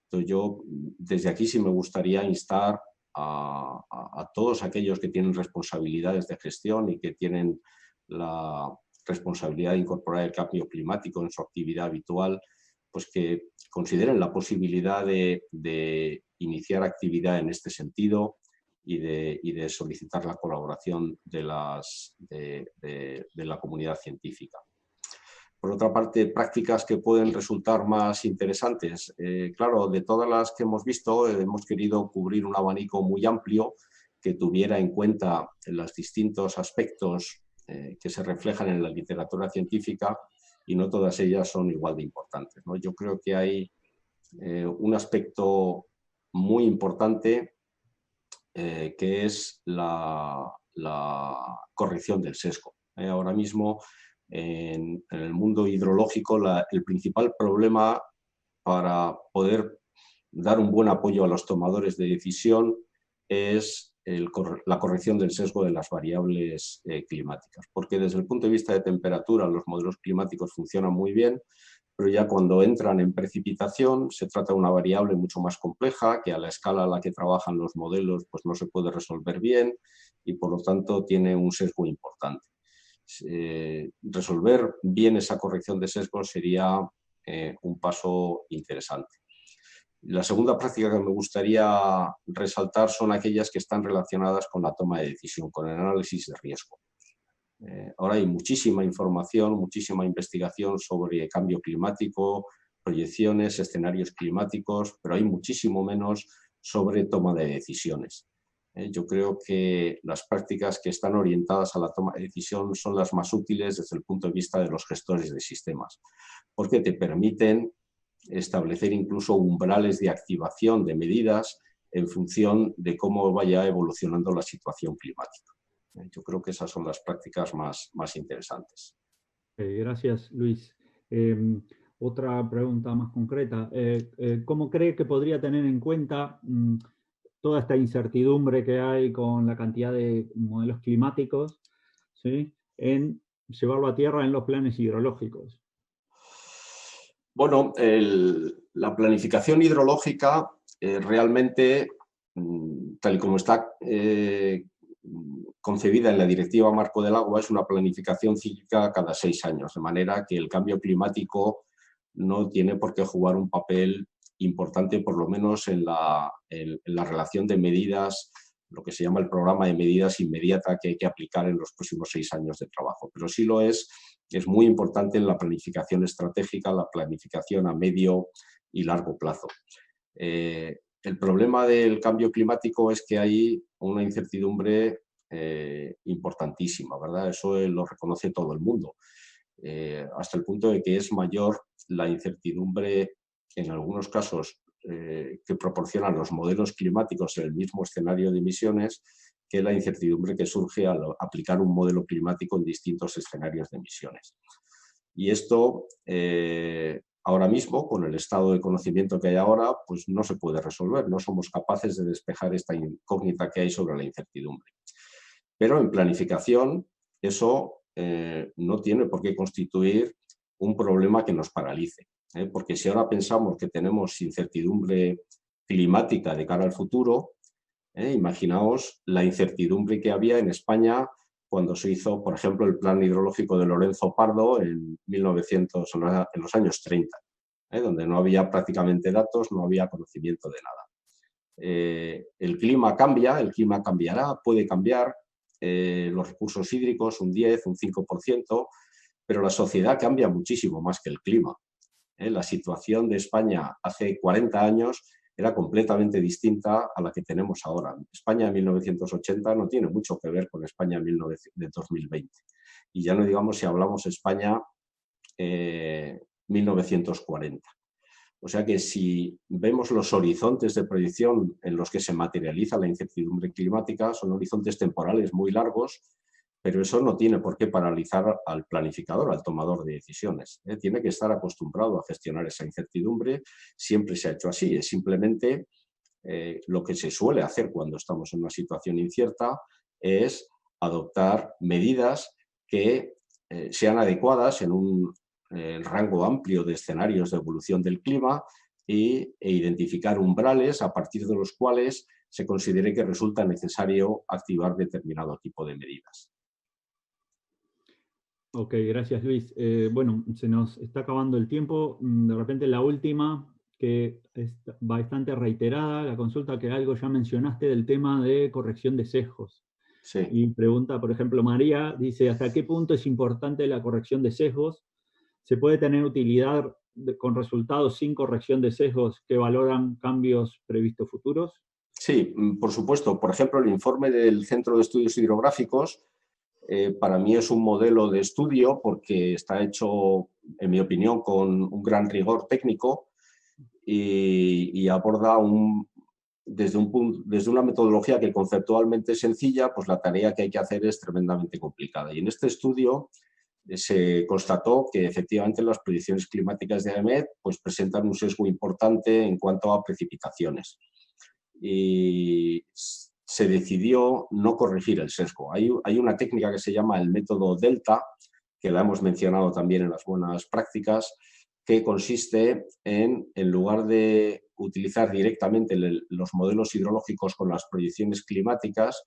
Entonces yo desde aquí sí me gustaría instar a todos aquellos que tienen responsabilidades de gestión y que tienen la responsabilidad de incorporar el cambio climático en su actividad habitual, pues que consideren la posibilidad de iniciar actividad en este sentido y de solicitar la colaboración de la comunidad científica. Por otra parte, prácticas que pueden resultar más interesantes. Claro, de todas las que hemos visto, hemos querido cubrir un abanico muy amplio que tuviera en cuenta los distintos aspectos que se reflejan en la literatura científica y no todas ellas son igual de importantes, ¿no? Yo creo que hay un aspecto muy importante que es la corrección del sesgo. Ahora mismo, en el mundo hidrológico, el principal problema para poder dar un buen apoyo a los tomadores de decisión es la corrección del sesgo de las variables climáticas. Porque desde el punto de vista de temperatura, los modelos climáticos funcionan muy bien, pero ya cuando entran en precipitación se trata de una variable mucho más compleja que a la escala a la que trabajan los modelos pues no se puede resolver bien y por lo tanto tiene un sesgo importante. Resolver bien esa corrección de sesgo sería un paso interesante. La segunda práctica que me gustaría resaltar son aquellas que están relacionadas con la toma de decisión, con el análisis de riesgo. Ahora hay muchísima información, muchísima investigación sobre cambio climático, proyecciones, escenarios climáticos, pero hay muchísimo menos sobre toma de decisiones. Yo creo que las prácticas que están orientadas a la toma de decisión son las más útiles desde el punto de vista de los gestores de sistemas, porque te permiten establecer incluso umbrales de activación de medidas en función de cómo vaya evolucionando la situación climática. Yo creo que esas son las prácticas más interesantes. Gracias, Luis. Otra pregunta más concreta. ¿Cómo cree que podría tener en cuenta toda esta incertidumbre que hay con la cantidad de modelos climáticos, ¿sí?, en llevarlo a tierra en los planes hidrológicos? Bueno, la planificación hidrológica realmente, tal y como está concebida en la Directiva Marco del Agua, es una planificación cíclica cada 6 años, de manera que el cambio climático no tiene por qué jugar un papel importante, por lo menos en la relación de medidas, lo que se llama el programa de medidas inmediata que hay que aplicar en los próximos 6 años de trabajo. Pero sí lo es muy importante en la planificación estratégica, la planificación a medio y largo plazo. El problema del cambio climático es que hay una incertidumbre importantísima, ¿verdad? Eso lo reconoce todo el mundo, hasta el punto de que es mayor la incertidumbre en algunos casos que proporcionan los modelos climáticos en el mismo escenario de emisiones que la incertidumbre que surge al aplicar un modelo climático en distintos escenarios de emisiones. Y esto, ahora mismo, con el estado de conocimiento que hay ahora, pues no se puede resolver. No somos capaces de despejar esta incógnita que hay sobre la incertidumbre. Pero en planificación, eso no tiene por qué constituir un problema que nos paralice. Porque si ahora pensamos que tenemos incertidumbre climática de cara al futuro, imaginaos la incertidumbre que había en España cuando se hizo, por ejemplo, el plan hidrológico de Lorenzo Pardo en los años 30, donde no había prácticamente datos, no había conocimiento de nada. El clima cambia, el clima cambiará, puede cambiar, los recursos hídricos un 10, un 5%, pero la sociedad cambia muchísimo más que el clima. La situación de España hace 40 años era completamente distinta a la que tenemos ahora. España en 1980 no tiene mucho que ver con España de 2020. Y ya no digamos si hablamos España 1940. O sea que si vemos los horizontes de proyección en los que se materializa la incertidumbre climática, son horizontes temporales muy largos, pero eso no tiene por qué paralizar al planificador, al tomador de decisiones. Tiene que estar acostumbrado a gestionar esa incertidumbre, siempre se ha hecho así, es simplemente lo que se suele hacer cuando estamos en una situación incierta es adoptar medidas que sean adecuadas en un rango amplio de escenarios de evolución del clima e identificar umbrales a partir de los cuales se considere que resulta necesario activar determinado tipo de medidas. Ok, gracias Luis. Bueno, se nos está acabando el tiempo. De repente la última, que es bastante reiterada, la consulta que algo ya mencionaste del tema de corrección de sesgos. Sí. Y pregunta, por ejemplo, María, dice, ¿hasta qué punto es importante la corrección de sesgos? ¿Se puede tener utilidad con resultados sin corrección de sesgos que valoran cambios previstos futuros? Sí, por supuesto. Por ejemplo, el informe del Centro de Estudios Hidrográficos para mí es un modelo de estudio porque está hecho, en mi opinión, con un gran rigor técnico y aborda desde una metodología que conceptualmente es sencilla, pues la tarea que hay que hacer es tremendamente complicada. Y en este estudio se constató que efectivamente las predicciones climáticas de AEMET pues, presentan un sesgo importante en cuanto a precipitaciones. Y se decidió no corregir el sesgo. Hay una técnica que se llama el método Delta, que la hemos mencionado también en las buenas prácticas, que consiste en lugar de utilizar directamente los modelos hidrológicos con las proyecciones climáticas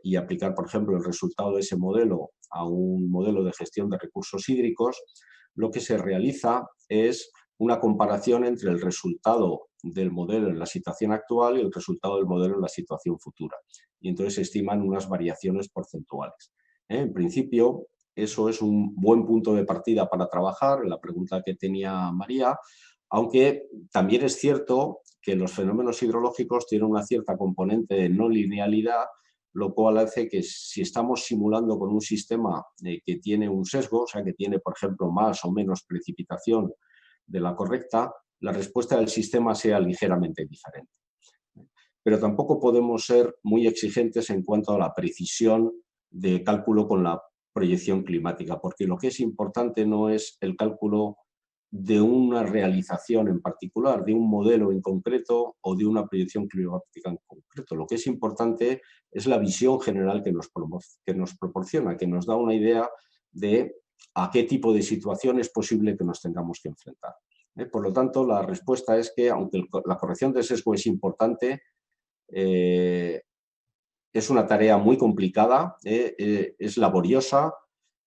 y aplicar, por ejemplo, el resultado de ese modelo a un modelo de gestión de recursos hídricos, lo que se realiza es una comparación entre el resultado del modelo en la situación actual y el resultado del modelo en la situación futura. Y entonces se estiman unas variaciones porcentuales. En principio, eso es un buen punto de partida para trabajar, en la pregunta que tenía María, aunque también es cierto que los fenómenos hidrológicos tienen una cierta componente de no linealidad, lo cual hace que si estamos simulando con un sistema que tiene un sesgo, o sea, que tiene, por ejemplo, más o menos precipitación de la correcta, la respuesta del sistema sea ligeramente diferente. Pero tampoco podemos ser muy exigentes en cuanto a la precisión de cálculo con la proyección climática, porque lo que es importante no es el cálculo de una realización en particular, de un modelo en concreto o de una proyección climática en concreto. Lo que es importante es la visión general que nos proporciona, que nos da una idea de a qué tipo de situación es posible que nos tengamos que enfrentar. Por lo tanto, la respuesta es que, aunque la corrección de sesgo es importante, es una tarea muy complicada, es laboriosa,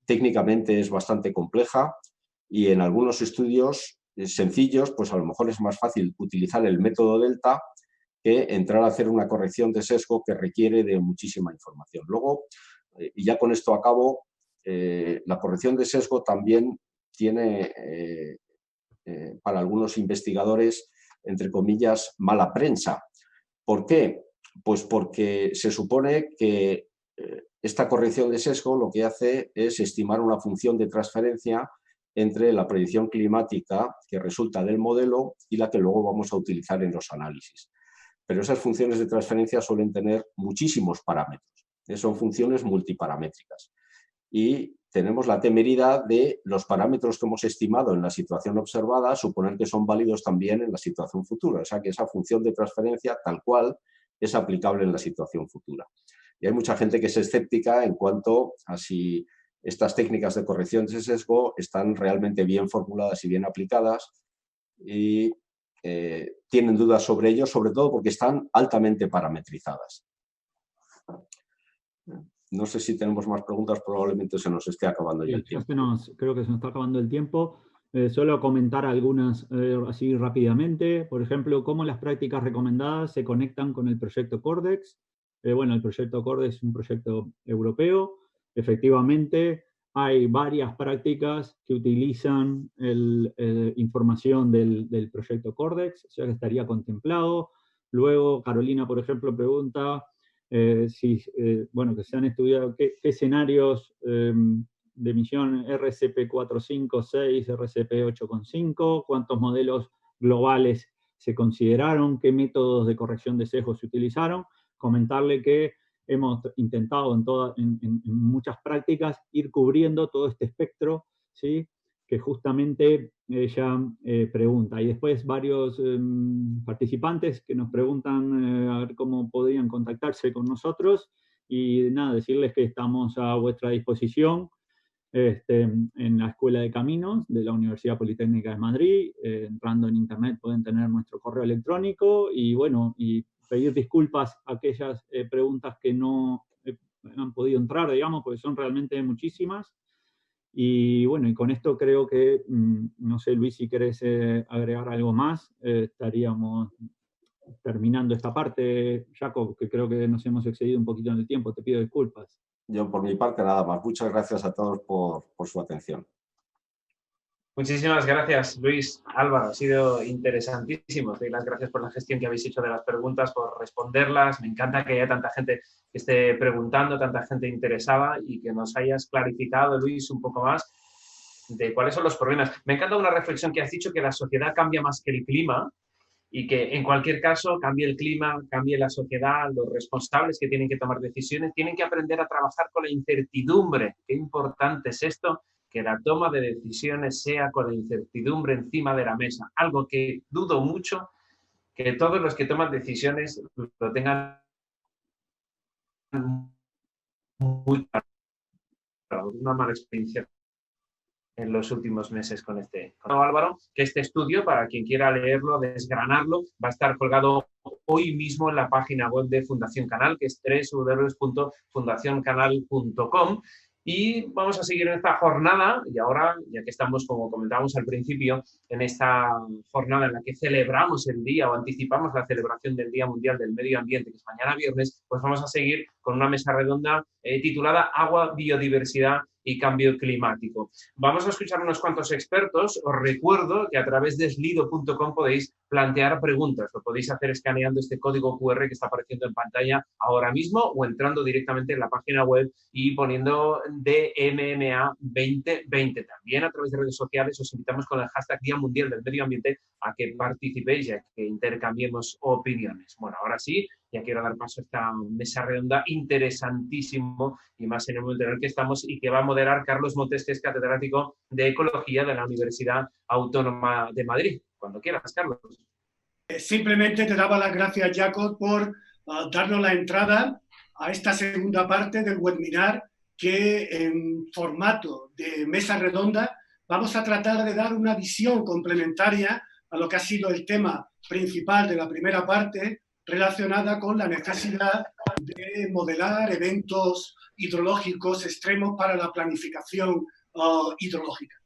técnicamente es bastante compleja y en algunos estudios sencillos, pues a lo mejor es más fácil utilizar el método Delta que entrar a hacer una corrección de sesgo que requiere de muchísima información. Luego, y ya con esto acabo, la corrección de sesgo también tiene para algunos investigadores, entre comillas, mala prensa. ¿Por qué? Pues porque se supone que esta corrección de sesgo lo que hace es estimar una función de transferencia entre la predicción climática que resulta del modelo y la que luego vamos a utilizar en los análisis. Pero esas funciones de transferencia suelen tener muchísimos parámetros. Son funciones multiparamétricas. Y tenemos la temeridad de los parámetros que hemos estimado en la situación observada, suponer que son válidos también en la situación futura. O sea, que esa función de transferencia tal cual es aplicable en la situación futura. Y hay mucha gente que es escéptica en cuanto a si estas técnicas de corrección de sesgo están realmente bien formuladas y bien aplicadas y tienen dudas sobre ello, sobre todo porque están altamente parametrizadas. No sé si tenemos más preguntas, probablemente se nos esté acabando ya el tiempo. Creo que se nos está acabando el tiempo. Solo comentar algunas así rápidamente. Por ejemplo, cómo las prácticas recomendadas se conectan con el proyecto Cordex. Bueno, el proyecto Cordex es un proyecto europeo. Efectivamente, hay varias prácticas que utilizan información del proyecto Cordex, o sea que estaría contemplado. Luego, Carolina, por ejemplo, pregunta... que se han estudiado qué escenarios de emisión RCP456, RCP8,5, cuántos modelos globales se consideraron, qué métodos de corrección de sesgos se utilizaron. Comentarle que hemos intentado en muchas prácticas ir cubriendo todo este espectro, ¿sí?, que justamente ella pregunta. Y después varios participantes que nos preguntan a ver cómo podrían contactarse con nosotros, y nada, decirles que estamos a vuestra disposición en la Escuela de Caminos de la Universidad Politécnica de Madrid. Entrando en internet pueden tener nuestro correo electrónico, y bueno, y pedir disculpas a aquellas preguntas que no han podido entrar, digamos, porque son realmente muchísimas. Y bueno, y con esto creo que, no sé, Luis, si querés agregar algo más, estaríamos terminando esta parte. Jacob, que creo que nos hemos excedido un poquito en el tiempo, te pido disculpas. Yo por mi parte nada más. Muchas gracias a todos por su atención. Muchísimas gracias, Luis, Álvaro, ha sido interesantísimo. Te doy las gracias por la gestión que habéis hecho de las preguntas, por responderlas. Me encanta que haya tanta gente que esté preguntando, tanta gente interesada, y que nos hayas clarificado, Luis, un poco más de cuáles son los problemas. Me encanta una reflexión que has dicho, que la sociedad cambia más que el clima, y que en cualquier caso cambie el clima, cambie la sociedad, los responsables que tienen que tomar decisiones tienen que aprender a trabajar con la incertidumbre. Qué importante es esto, que la toma de decisiones sea con la incertidumbre encima de la mesa. Algo que dudo mucho que todos los que toman decisiones lo tengan muy claro. Una mala experiencia en los últimos meses con Álvaro, que este estudio, para quien quiera leerlo, desgranarlo, va a estar colgado hoy mismo en la página web de Fundación Canal, que es www.fundacioncanal.com. Y vamos a seguir en esta jornada, y ahora, ya que estamos, como comentábamos al principio, en esta jornada en la que celebramos el día, o anticipamos la celebración del Día Mundial del Medio Ambiente, que es mañana viernes, pues vamos a seguir con una mesa redonda titulada Agua, Biodiversidad y Cambio Climático. Vamos a escuchar unos cuantos expertos. Os recuerdo que a través de slido.com podéis plantear preguntas. Lo podéis hacer escaneando este código QR que está apareciendo en pantalla ahora mismo, o entrando directamente en la página web y poniendo DMMA 2020. También a través de redes sociales os invitamos con el hashtag Día Mundial del Medio Ambiente a que participéis y a que intercambiemos opiniones. Bueno, ahora sí, ya quiero dar paso a esta mesa redonda interesantísimo, y más en el momento en el que estamos, y que va a moderar Carlos Montes, que es catedrático de Ecología de la Universidad Autónoma de Madrid. Cuando quieras, Carlos. Simplemente te daba las gracias, Jacob, por darnos la entrada a esta segunda parte del webinar, que en formato de mesa redonda vamos a tratar de dar una visión complementaria a lo que ha sido el tema principal de la primera parte, relacionada con la necesidad de modelar eventos hidrológicos extremos para la planificación hidrológica.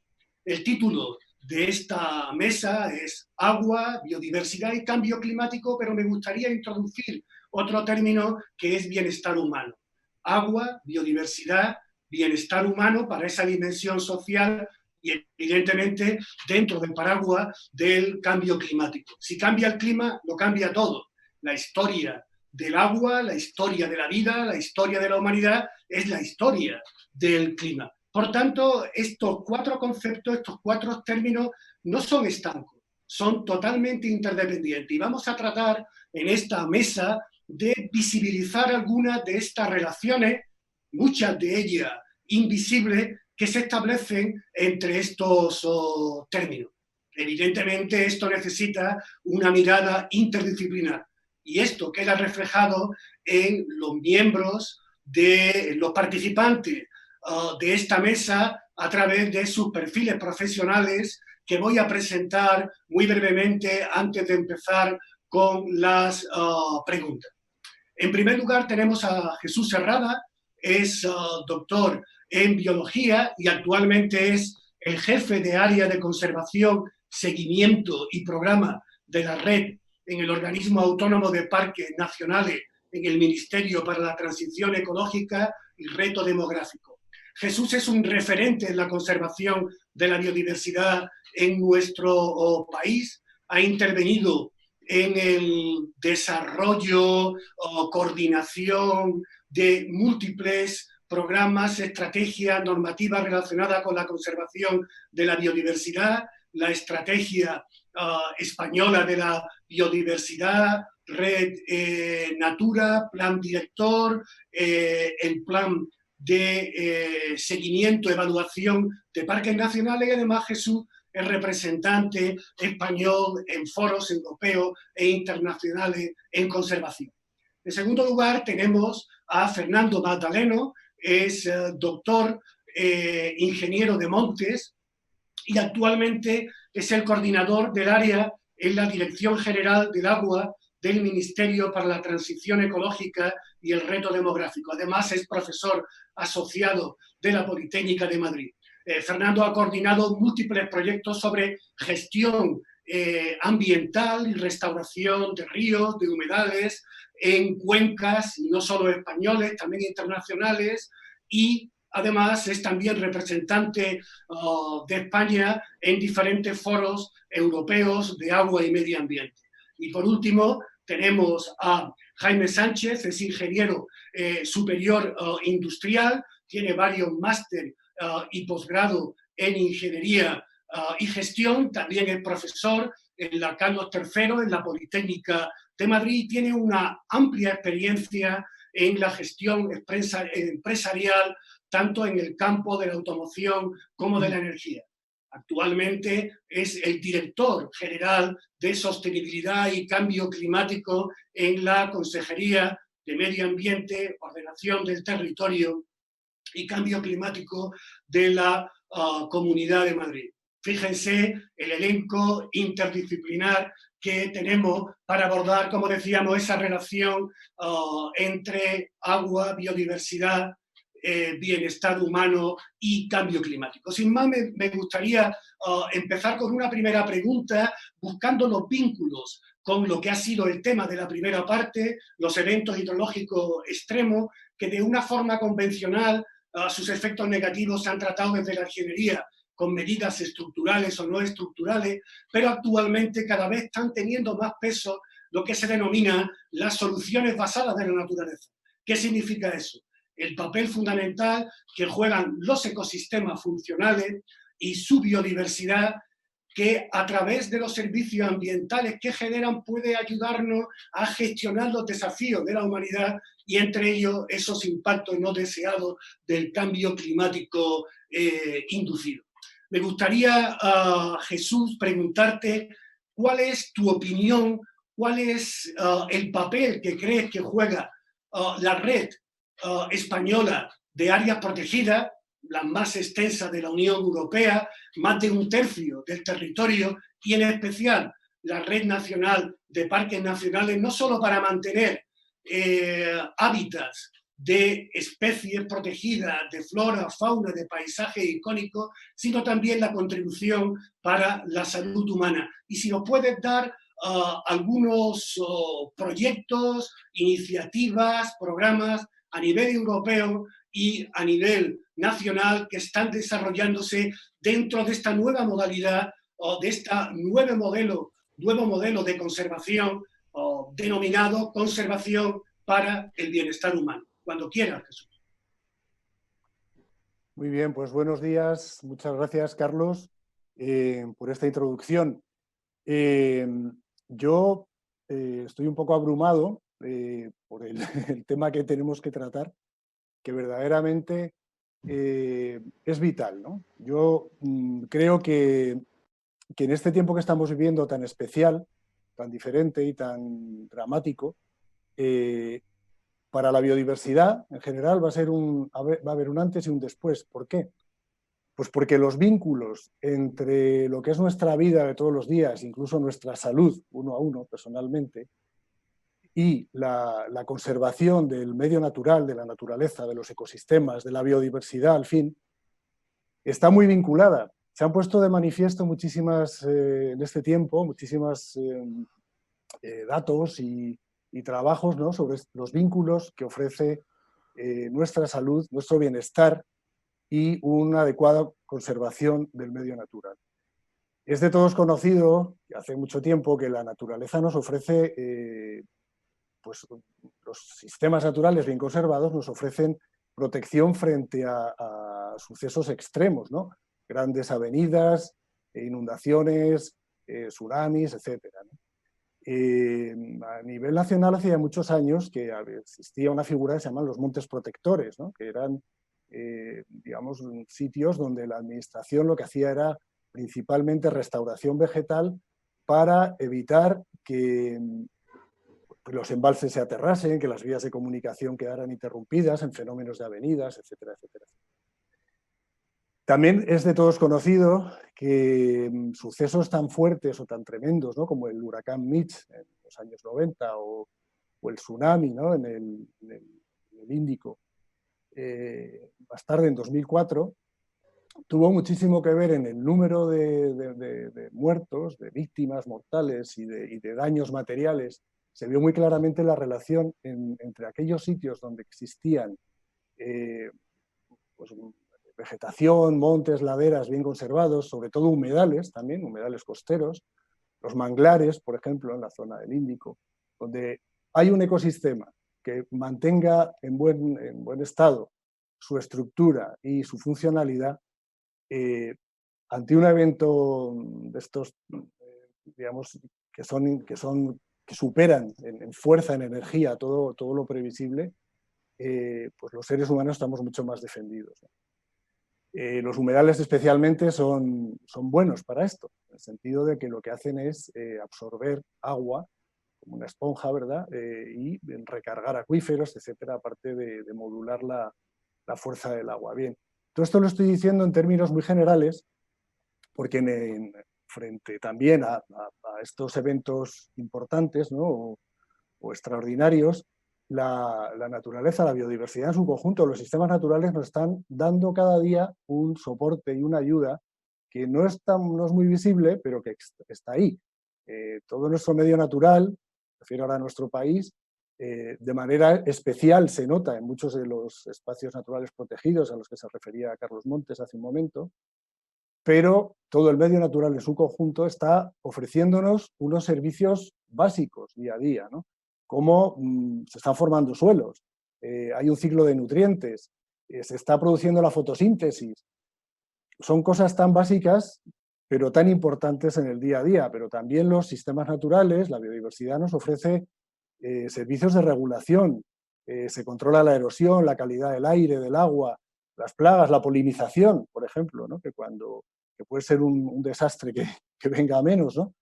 El título de esta mesa es Agua, Biodiversidad y Cambio Climático, pero me gustaría introducir otro término que es bienestar humano. Agua, biodiversidad, bienestar humano para esa dimensión social y, evidentemente, dentro del paraguas del cambio climático. Si cambia el clima, lo cambia todo. La historia del agua, la historia de la vida, la historia de la humanidad es la historia del clima. Por tanto, estos cuatro conceptos, estos cuatro términos no son estancos, son totalmente interdependientes. Y vamos a tratar en esta mesa de visibilizar algunas de estas relaciones, muchas de ellas invisibles, que se establecen entre estos términos. Evidentemente, esto necesita una mirada interdisciplinar. Y esto queda reflejado en los miembros, de los participantes de esta mesa, a través de sus perfiles profesionales, que voy a presentar muy brevemente antes de empezar con las preguntas. En primer lugar, tenemos a Jesús Herrada, es doctor en biología y actualmente es el jefe de área de conservación, seguimiento y programa de la red en el Organismo Autónomo de Parques Nacionales en el Ministerio para la Transición Ecológica y Reto Demográfico. Jesús es un referente en la conservación de la biodiversidad en nuestro país, ha intervenido en el desarrollo o coordinación de múltiples programas, estrategias, normativas relacionadas con la conservación de la biodiversidad, la estrategia española de la biodiversidad, Red Natura, plan director, el plan de seguimiento, evaluación de parques nacionales, y además Jesús es representante español en foros europeos e internacionales en conservación. En segundo lugar, tenemos a Fernando Magdaleno, es doctor, ingeniero de montes, y actualmente es el coordinador del área en la Dirección General del Agua del Ministerio para la Transición Ecológica y el Reto Demográfico. Además, es profesor asociado de la Politécnica de Madrid. Fernando ha coordinado múltiples proyectos sobre gestión ambiental y restauración de ríos, de humedales, en cuencas, no solo españoles, también internacionales, y además es también representante de España en diferentes foros europeos de agua y medio ambiente. Y por último, tenemos a Jaime Sánchez, es ingeniero superior industrial, tiene varios máster y posgrado en ingeniería y gestión, también es profesor en la Carlos III, en la Politécnica de Madrid, y tiene una amplia experiencia en la gestión empresarial, tanto en el campo de la automoción como de la energía. Actualmente es el director general de Sostenibilidad y Cambio Climático en la Consejería de Medio Ambiente, Ordenación del Territorio y Cambio Climático de la Comunidad de Madrid. Fíjense el elenco interdisciplinar que tenemos para abordar, como decíamos, esa relación entre agua, biodiversidad, bienestar humano y cambio climático. Sin más, me gustaría empezar con una primera pregunta, buscando los vínculos con lo que ha sido el tema de la primera parte, los eventos hidrológicos extremos, que de una forma convencional sus efectos negativos se han tratado desde la ingeniería, con medidas estructurales o no estructurales, pero actualmente cada vez están teniendo más peso lo que se denomina las soluciones basadas en la naturaleza. ¿Qué significa eso? El papel fundamental que juegan los ecosistemas funcionales y su biodiversidad, que a través de los servicios ambientales que generan puede ayudarnos a gestionar los desafíos de la humanidad, y entre ellos esos impactos no deseados del cambio climático inducido. Me gustaría, Jesús, preguntarte cuál es tu opinión, cuál es el papel que crees que juega la red española de áreas protegidas, la más extensa de la Unión Europea, más de 1/3 del territorio, y en especial la Red Nacional de Parques Nacionales, no solo para mantener hábitats de especies protegidas, de flora, fauna, de paisaje icónico, sino también la contribución para la salud humana. Y si nos puedes dar algunos proyectos, iniciativas, programas a nivel europeo y a nivel nacional que están desarrollándose dentro de esta nueva modalidad o de este nuevo modelo de conservación denominado conservación para el bienestar humano. Cuando quieras, Jesús. Muy bien, pues buenos días. Muchas gracias, Carlos, por esta introducción. Yo estoy un poco abrumado por el tema que tenemos que tratar, que verdaderamente es vital, ¿no? Yo creo que en este tiempo que estamos viviendo tan especial, tan diferente y tan dramático, para la biodiversidad en general va a haber un antes y un después. ¿Por qué? Pues porque los vínculos entre lo que es nuestra vida de todos los días, incluso nuestra salud uno a uno personalmente, y la conservación del medio natural, de la naturaleza, de los ecosistemas, de la biodiversidad, al fin, está muy vinculada. Se han puesto de manifiesto muchísimas, en este tiempo, muchísimas datos y trabajos, ¿no?, sobre los vínculos que ofrece nuestra salud, nuestro bienestar y una adecuada conservación del medio natural. Es de todos conocido, hace mucho tiempo, que la naturaleza nos ofrece, pues los sistemas naturales bien conservados nos ofrecen protección frente a sucesos extremos, ¿no? Grandes avenidas, inundaciones, tsunamis, etc. A nivel nacional, hacía muchos años que existía una figura que se llaman los montes protectores, ¿no? Que eran, digamos, sitios donde la administración lo que hacía era principalmente restauración vegetal para evitar que los embalses se aterrasen, que las vías de comunicación quedaran interrumpidas en fenómenos de avenidas, etcétera, etcétera. También es de todos conocido que sucesos tan fuertes o tan tremendos, ¿no? Como el huracán Mitch en los años 90 o el tsunami, ¿no? en el Índico, más tarde en 2004, tuvo muchísimo que ver en el número de muertos, de víctimas mortales y de daños materiales. Se vio muy claramente la relación entre aquellos sitios donde existían pues, vegetación, montes, laderas bien conservados, sobre todo humedales también, humedales costeros, los manglares, por ejemplo, en la zona del Índico, donde hay un ecosistema que mantenga en buen estado su estructura y su funcionalidad, ante un evento de estos, digamos, que superan en fuerza, en energía, todo lo previsible, pues los seres humanos estamos mucho más defendidos, ¿no? Los humedales especialmente son buenos para esto, en el sentido de que lo que hacen es absorber agua como una esponja, ¿verdad? Y recargar acuíferos, etcétera, aparte de modular la fuerza del agua. Bien, todo esto lo estoy diciendo en términos muy generales, porque frente también a estos eventos importantes, ¿no? o extraordinarios, la naturaleza, la biodiversidad en su conjunto, los sistemas naturales nos están dando cada día un soporte y una ayuda que no es muy visible, pero que está ahí. Todo nuestro medio natural, refiero ahora a nuestro país, de manera especial se nota en muchos de los espacios naturales protegidos a los que se refería Carlos Montes hace un momento, pero todo el medio natural en su conjunto está ofreciéndonos unos servicios básicos día a día, ¿no? Cómo se están formando suelos, hay un ciclo de nutrientes, se está produciendo la fotosíntesis. Son cosas tan básicas, pero tan importantes en el día a día, pero también los sistemas naturales, la biodiversidad nos ofrece servicios de regulación, se controla la erosión, la calidad del aire, del agua, las plagas, la polinización, por ejemplo, ¿no? que puede ser un desastre que venga a menos, ¿no?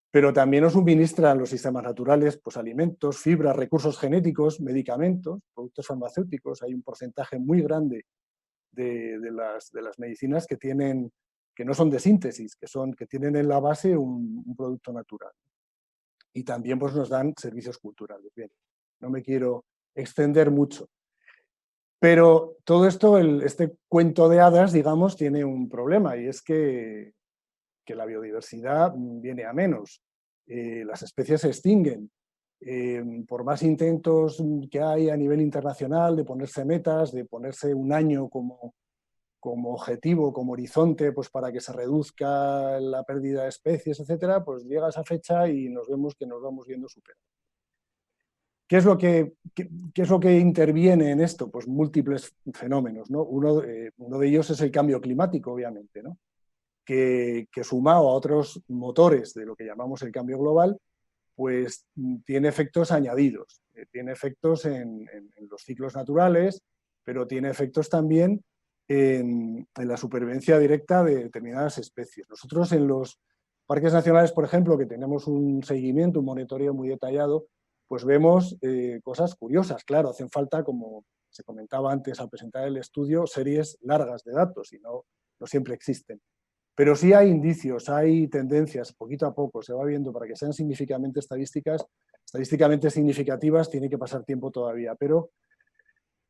Pero también nos suministran los sistemas naturales pues, alimentos, fibras, recursos genéticos, medicamentos, productos farmacéuticos. Hay un porcentaje muy grande de las medicinas que no son de síntesis, que tienen en la base un producto natural. Y también pues, nos dan servicios culturales. Bien, no me quiero extender mucho. Pero todo esto, este cuento de hadas, digamos, tiene un problema, y es que la biodiversidad viene a menos. Las especies se extinguen. Por más intentos que hay a nivel internacional de ponerse metas, de ponerse un año como objetivo, como horizonte, pues para que se reduzca la pérdida de especies, etcétera, pues llega esa fecha y nos vemos que nos vamos viendo superados. ¿Qué es lo que interviene en esto? Pues múltiples fenómenos, ¿no? Uno de ellos es el cambio climático, obviamente, ¿no? Que sumado a otros motores de lo que llamamos el cambio global, pues tiene efectos añadidos. Tiene efectos en los ciclos naturales, pero tiene efectos también en la supervivencia directa de determinadas especies. Nosotros en los parques nacionales, por ejemplo, que tenemos un seguimiento, un monitoreo muy detallado, pues vemos cosas curiosas. Claro, hacen falta, como se comentaba antes al presentar el estudio, series largas de datos y no siempre existen. Pero sí hay indicios, hay tendencias, poquito a poco se va viendo. Para que sean estadísticamente significativas, tiene que pasar tiempo todavía, pero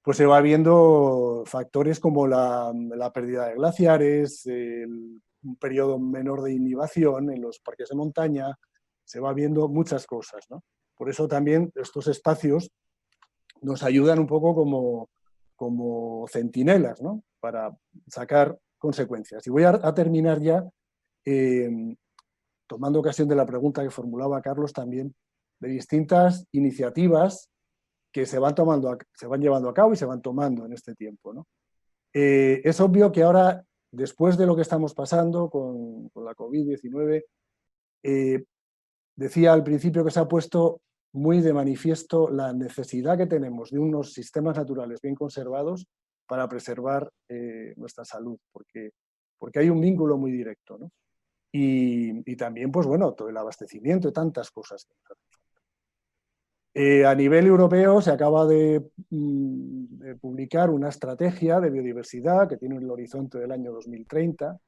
pues se va viendo factores como la pérdida de glaciares, un periodo menor de inhibición en los parques de montaña, se va viendo muchas cosas, ¿no? Por eso también estos espacios nos ayudan un poco como centinelas, ¿no? Para sacar consecuencias. Y voy a terminar ya, tomando ocasión de la pregunta que formulaba Carlos también, de distintas iniciativas que se van llevando a cabo y se van tomando en este tiempo, ¿no? Es obvio que ahora, después de lo que estamos pasando con la COVID-19, decía al principio que se ha puesto muy de manifiesto la necesidad que tenemos de unos sistemas naturales bien conservados para preservar nuestra salud, porque hay un vínculo muy directo, ¿no? Y también, pues bueno, todo el abastecimiento y tantas cosas que nos hacen falta. A nivel europeo se acaba de publicar una estrategia de biodiversidad que tiene el horizonte del año 2030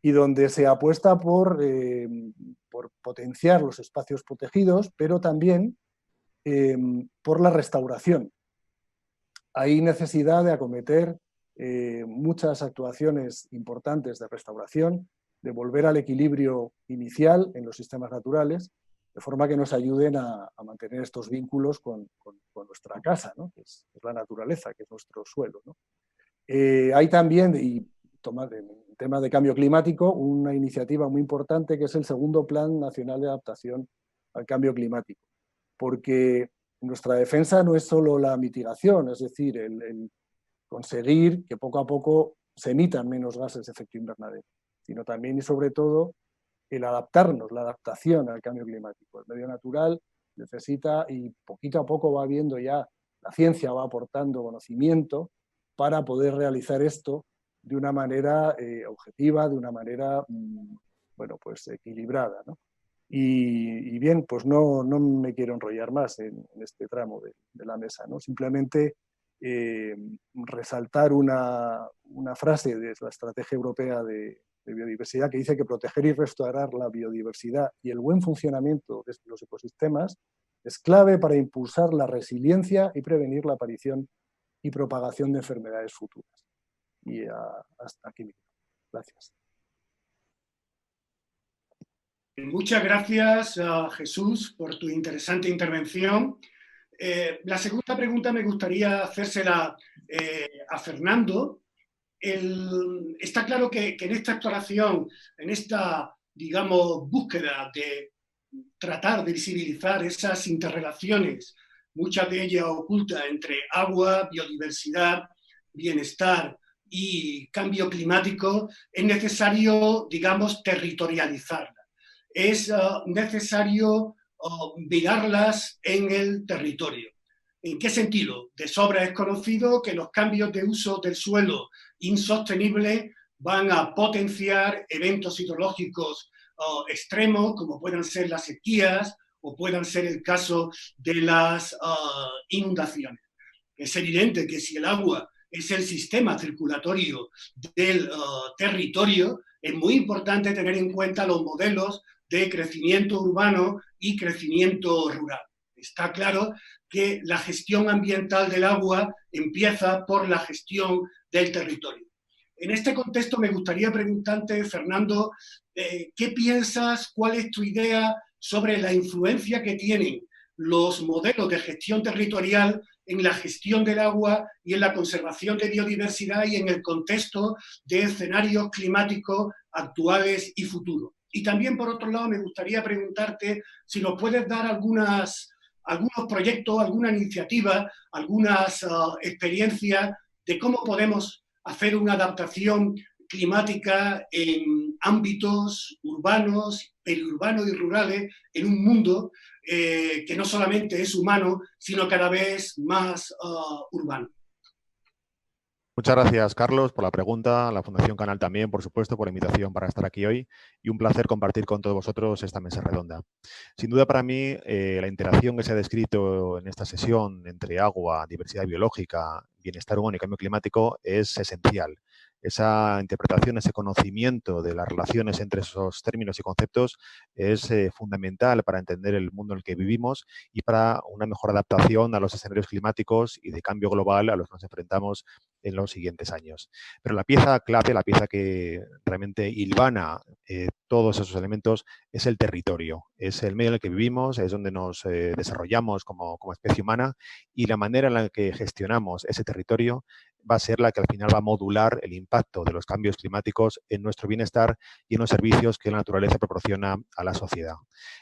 y donde se apuesta por potenciar los espacios protegidos, pero también por la restauración. Hay necesidad de acometer muchas actuaciones importantes de restauración, de volver al equilibrio inicial en los sistemas naturales, de forma que nos ayuden a mantener estos vínculos con nuestra casa, ¿no? Que es la naturaleza, que es nuestro suelo, ¿no? Hay también, y en tema de cambio climático, una iniciativa muy importante que es el segundo Plan Nacional de Adaptación al Cambio Climático, porque nuestra defensa no es solo la mitigación, es decir, el conseguir que poco a poco se emitan menos gases de efecto invernadero, sino también y sobre todo el adaptarnos, la adaptación al cambio climático. El medio natural necesita, y poquito a poco va viendo ya, la ciencia va aportando conocimiento para poder realizar esto de una manera objetiva, de una manera, bueno, pues equilibrada, ¿no? Y bien, pues no me quiero enrollar más en este tramo de la mesa, ¿no? Simplemente resaltar una frase de la Estrategia Europea de Biodiversidad que dice que proteger y restaurar la biodiversidad y el buen funcionamiento de los ecosistemas es clave para impulsar la resiliencia y prevenir la aparición y propagación de enfermedades futuras. Y hasta aquí. Gracias. Muchas gracias, Jesús, por tu interesante intervención. La segunda pregunta me gustaría hacérsela a Fernando. Está claro que en esta exploración, en esta, digamos, búsqueda de tratar de visibilizar esas interrelaciones, muchas de ellas ocultas entre agua, biodiversidad, bienestar y cambio climático, es necesario, digamos, territorializarlas. Es necesario mirarlas en el territorio. ¿En qué sentido? De sobra es conocido que los cambios de uso del suelo insostenible van a potenciar eventos hidrológicos extremos, como puedan ser las sequías o puedan ser el caso de las inundaciones. Es evidente que si el agua es el sistema circulatorio del territorio, es muy importante tener en cuenta los modelos de crecimiento urbano y crecimiento rural. Está claro que la gestión ambiental del agua empieza por la gestión del territorio. En este contexto me gustaría preguntarte, Fernando, ¿qué piensas, cuál es tu idea sobre la influencia que tienen los modelos de gestión territorial en la gestión del agua y en la conservación de biodiversidad y en el contexto de escenarios climáticos actuales y futuros? Y también, por otro lado, me gustaría preguntarte si nos puedes dar algunos proyectos, alguna iniciativa, algunas experiencias de cómo podemos hacer una adaptación climática en ámbitos urbanos, periurbanos y rurales, en un mundo que no solamente es humano, sino cada vez más urbano. Muchas gracias, Carlos, por la pregunta, a la Fundación Canal también, por supuesto, por la invitación para estar aquí hoy y un placer compartir con todos vosotros esta mesa redonda. Sin duda para mí, la interacción que se ha descrito en esta sesión entre agua, diversidad biológica, bienestar humano y cambio climático es esencial. Esa interpretación, ese conocimiento de las relaciones entre esos términos y conceptos es fundamental para entender el mundo en el que vivimos y para una mejor adaptación a los escenarios climáticos y de cambio global a los que nos enfrentamos en los siguientes años. Pero la pieza clave, la pieza que realmente hilvana todos esos elementos es el territorio, es el medio en el que vivimos, es donde nos desarrollamos como especie humana y la manera en la que gestionamos ese territorio va a ser la que al final va a modular el impacto de los cambios climáticos en nuestro bienestar y en los servicios que la naturaleza proporciona a la sociedad.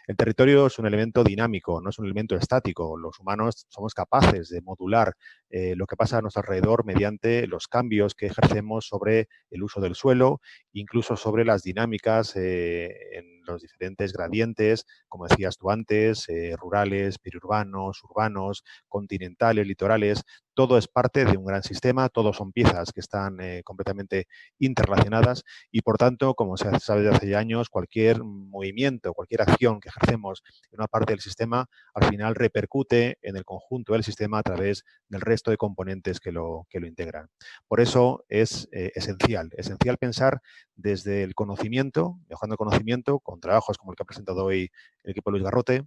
El territorio es un elemento dinámico, no es un elemento estático. Los humanos somos capaces de modular lo que pasa a nuestro alrededor mediante los cambios que ejercemos sobre el uso del suelo, incluso sobre las dinámicas en los diferentes gradientes, como decías tú antes, rurales, periurbanos, urbanos, continentales, litorales. Todo es parte de un gran sistema, todos son piezas que están completamente interrelacionadas y, por tanto, como se sabe desde hace ya años, cualquier movimiento, cualquier acción que ejercemos en una parte del sistema, al final repercute en el conjunto del sistema a través del resto de componentes que lo integran. Por eso es esencial pensar desde el conocimiento, mejorando el conocimiento, con trabajos como el que ha presentado hoy el equipo de Luis Garrote,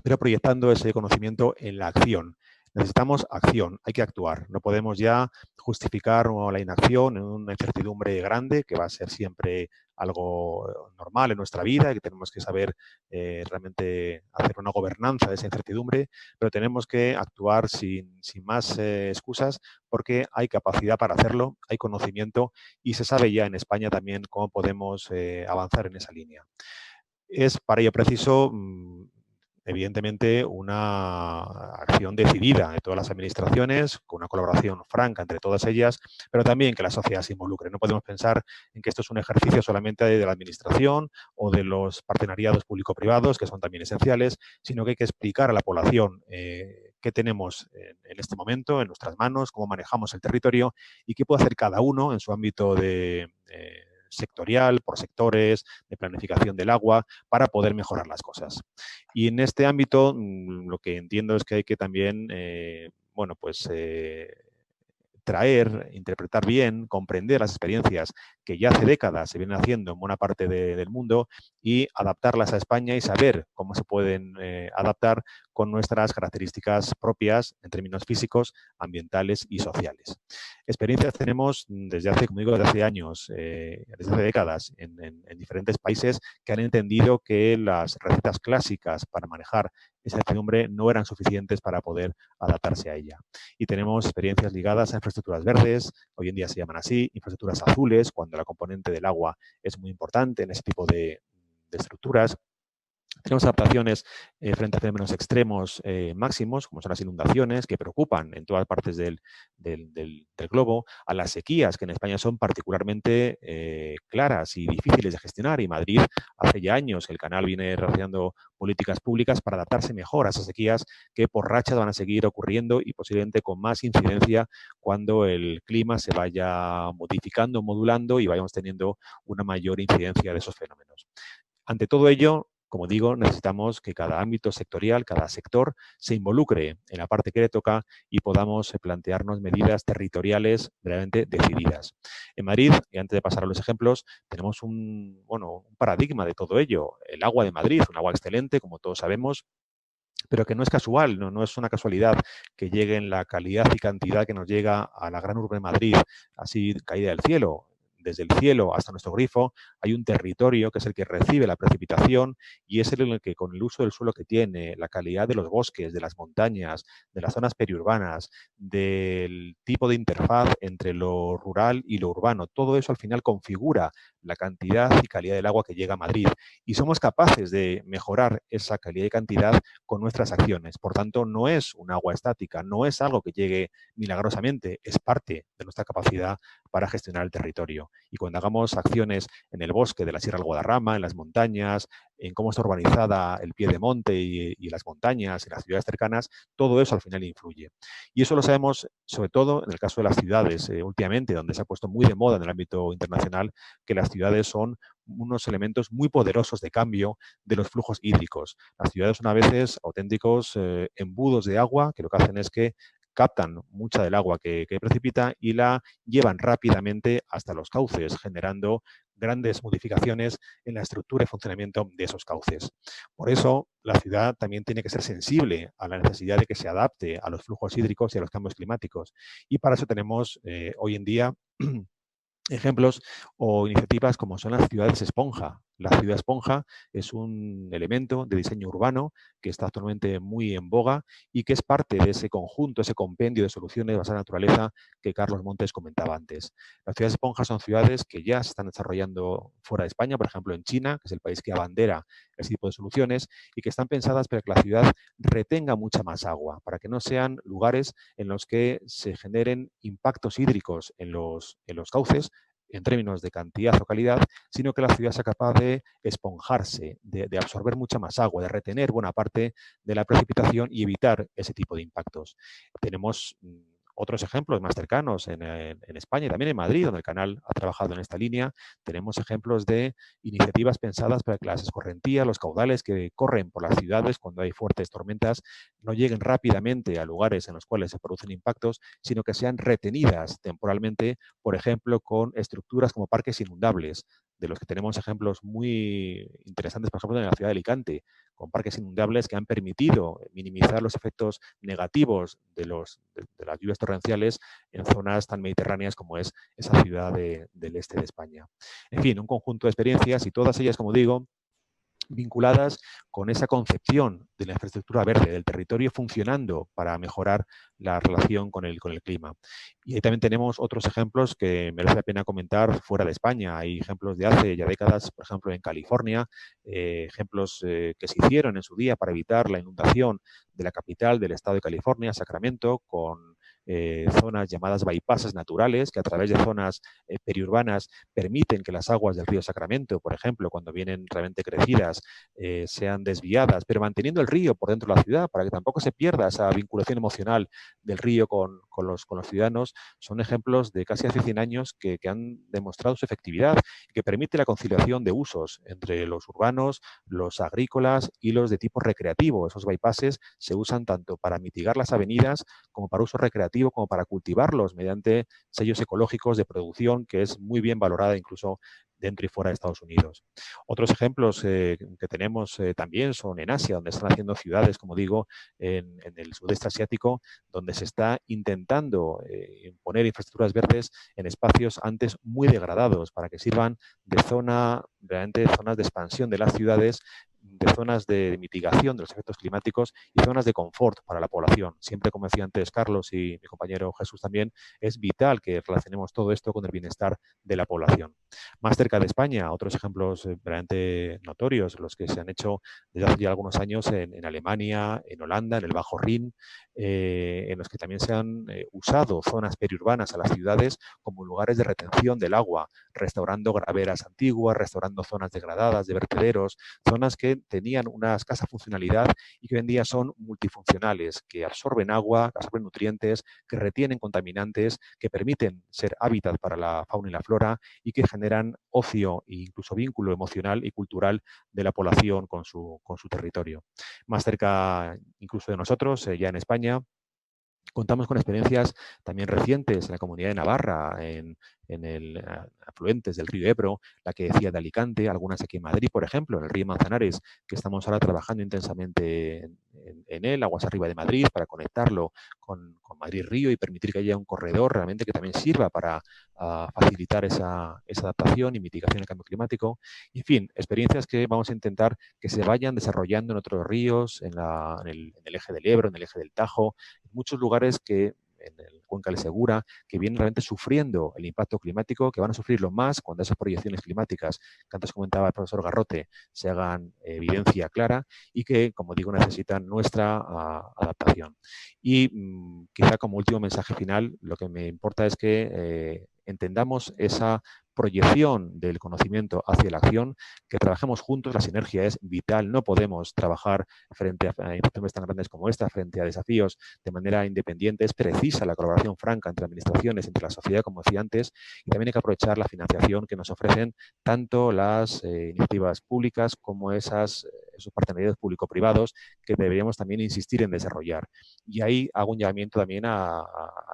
pero proyectando ese conocimiento en la acción. Necesitamos acción, hay que actuar. No podemos ya justificar la inacción en una incertidumbre grande, que va a ser siempre algo normal en nuestra vida y que tenemos que saber realmente hacer una gobernanza de esa incertidumbre, pero tenemos que actuar sin más excusas porque hay capacidad para hacerlo, hay conocimiento y se sabe ya en España también cómo podemos avanzar en esa línea. Es para ello preciso evidentemente, una acción decidida de todas las administraciones, con una colaboración franca entre todas ellas, pero también que la sociedad se involucre. No podemos pensar en que esto es un ejercicio solamente de la administración o de los partenariados público-privados, que son también esenciales, sino que hay que explicar a la población qué tenemos en este momento en nuestras manos, cómo manejamos el territorio y qué puede hacer cada uno en su ámbito de sectorial, por sectores, de planificación del agua, para poder mejorar las cosas. Y en este ámbito, lo que entiendo es que hay que también, traer, interpretar bien, comprender las experiencias que ya hace décadas se vienen haciendo en buena parte del mundo y adaptarlas a España y saber cómo se pueden adaptar con nuestras características propias en términos físicos, ambientales y sociales. Experiencias tenemos desde hace, como digo, desde hace años, desde hace décadas, en diferentes países que han entendido que las recetas clásicas para manejar esa incertidumbre no eran suficientes para poder adaptarse a ella. Y tenemos experiencias ligadas a infraestructuras verdes, hoy en día se llaman así, infraestructuras azules, cuando la componente del agua es muy importante en ese tipo de estructuras. Tenemos adaptaciones frente a fenómenos extremos máximos, como son las inundaciones, que preocupan en todas partes del globo, a las sequías, que en España son particularmente claras y difíciles de gestionar. Y Madrid, hace ya años, el canal viene desarrollando políticas públicas para adaptarse mejor a esas sequías que por rachas van a seguir ocurriendo y posiblemente con más incidencia cuando el clima se vaya modificando, modulando y vayamos teniendo una mayor incidencia de esos fenómenos. Ante todo ello, como digo, necesitamos que cada ámbito sectorial, cada sector, se involucre en la parte que le toca y podamos plantearnos medidas territoriales realmente decididas. En Madrid, y antes de pasar a los ejemplos, tenemos un paradigma de todo ello. El agua de Madrid, un agua excelente, como todos sabemos, pero que no es casual, no es una casualidad que llegue en la calidad y cantidad que nos llega a la gran urbe de Madrid, así caída del cielo. Desde el cielo hasta nuestro grifo hay un territorio que es el que recibe la precipitación y es el que, con el uso del suelo que tiene, la calidad de los bosques, de las montañas, de las zonas periurbanas, del tipo de interfaz entre lo rural y lo urbano, todo eso al final configura la cantidad y calidad del agua que llega a Madrid. Y somos capaces de mejorar esa calidad y cantidad con nuestras acciones. Por tanto, no es un agua estática, no es algo que llegue milagrosamente, es parte de nuestra capacidad para gestionar el territorio. Y cuando hagamos acciones en el bosque de la Sierra del Guadarrama, en las montañas, en cómo está urbanizada el pie de monte y las montañas y las ciudades cercanas, todo eso al final influye. Y eso lo sabemos sobre todo en el caso de las ciudades, últimamente, donde se ha puesto muy de moda en el ámbito internacional que las ciudades son unos elementos muy poderosos de cambio de los flujos hídricos. Las ciudades son a veces auténticos embudos de agua que lo que hacen es que captan mucha del agua que precipita y la llevan rápidamente hasta los cauces, generando grandes modificaciones en la estructura y funcionamiento de esos cauces. Por eso, la ciudad también tiene que ser sensible a la necesidad de que se adapte a los flujos hídricos y a los cambios climáticos. Y para eso tenemos hoy en día ejemplos o iniciativas como son las ciudades esponja. La ciudad esponja es un elemento de diseño urbano que está actualmente muy en boga y que es parte de ese conjunto, ese compendio de soluciones basadas en la naturaleza que Carlos Montes comentaba antes. Las ciudades esponjas son ciudades que ya se están desarrollando fuera de España, por ejemplo en China, que es el país que abandera ese tipo de soluciones, y que están pensadas para que la ciudad retenga mucha más agua, para que no sean lugares en los que se generen impactos hídricos en los cauces, en términos de cantidad o calidad, sino que la ciudad sea capaz de esponjarse, de absorber mucha más agua, de retener buena parte de la precipitación y evitar ese tipo de impactos. Tenemos otros ejemplos más cercanos en España y también en Madrid, donde el canal ha trabajado en esta línea. Tenemos ejemplos de iniciativas pensadas para que las escorrentías, los caudales que corren por las ciudades cuando hay fuertes tormentas, no lleguen rápidamente a lugares en los cuales se producen impactos, sino que sean retenidas temporalmente, por ejemplo, con estructuras como parques inundables, de los que tenemos ejemplos muy interesantes, por ejemplo, en la ciudad de Alicante, con parques inundables que han permitido minimizar los efectos negativos de las lluvias torrenciales en zonas tan mediterráneas como es esa ciudad del este de España. En fin, un conjunto de experiencias y todas ellas, como digo, vinculadas con esa concepción de la infraestructura verde, del territorio funcionando para mejorar la relación con el clima. Y ahí también tenemos otros ejemplos que merece la pena comentar fuera de España. Hay ejemplos de hace ya décadas, por ejemplo, en California, ejemplos que se hicieron en su día para evitar la inundación de la capital del estado de California, Sacramento, con zonas llamadas bypasses naturales, que a través de zonas periurbanas permiten que las aguas del río Sacramento, por ejemplo, cuando vienen realmente crecidas, sean desviadas, pero manteniendo el río por dentro de la ciudad, para que tampoco se pierda esa vinculación emocional del río con los ciudadanos. Son ejemplos de casi hace 100 años que han demostrado su efectividad y que permite la conciliación de usos entre los urbanos, los agrícolas y los de tipo recreativo. Esos bypasses se usan tanto para mitigar las avenidas como para uso recreativo, como para cultivarlos mediante sellos ecológicos de producción, que es muy bien valorada incluso dentro y fuera de Estados Unidos. Otros ejemplos que tenemos también son en Asia, donde están haciendo ciudades, como digo, en el sudeste asiático, donde se está intentando poner infraestructuras verdes en espacios antes muy degradados para que sirvan de realmente zonas de expansión de las ciudades, de zonas de mitigación de los efectos climáticos y zonas de confort para la población. Siempre, como decía antes Carlos y mi compañero Jesús también, es vital que relacionemos todo esto con el bienestar de la población. Más cerca de España, otros ejemplos realmente notorios, los que se han hecho desde hace ya algunos años en Alemania, en Holanda, en el Bajo Rin, en los que también se han usado zonas periurbanas a las ciudades como lugares de retención del agua, restaurando graveras antiguas, restaurando zonas degradadas de vertederos, zonas que tenían una escasa funcionalidad y que hoy en día son multifuncionales, que absorben agua, absorben nutrientes, que retienen contaminantes, que permiten ser hábitat para la fauna y la flora y que generan ocio e incluso vínculo emocional y cultural de la población con su territorio. Más cerca incluso de nosotros, ya en España, contamos con experiencias también recientes en la Comunidad de Navarra, en afluentes del río Ebro, la que decía de Alicante, algunas aquí en Madrid, por ejemplo, en el río Manzanares, que estamos ahora trabajando intensamente en él, aguas arriba de Madrid, para conectarlo con Madrid-Río y permitir que haya un corredor realmente que también sirva para facilitar esa adaptación y mitigación del cambio climático. Y, en fin, experiencias que vamos a intentar que se vayan desarrollando en otros ríos, en el eje del Ebro, en el eje del Tajo, en muchos lugares que en el Cuenca del Segura, que vienen realmente sufriendo el impacto climático, que van a sufrirlo más cuando esas proyecciones climáticas que antes comentaba el profesor Garrote se hagan evidencia clara y que, como digo, necesitan nuestra adaptación. Y quizá como último mensaje final, lo que me importa es que entendamos esa proyección del conocimiento hacia la acción, que trabajemos juntos, la sinergia es vital, no podemos trabajar frente a iniciativas tan grandes como esta, frente a desafíos de manera independiente, es precisa la colaboración franca entre administraciones, entre la sociedad, como decía antes, y también hay que aprovechar la financiación que nos ofrecen tanto las iniciativas públicas como esos partenariados público-privados que deberíamos también insistir en desarrollar. Y ahí hago un llamamiento también a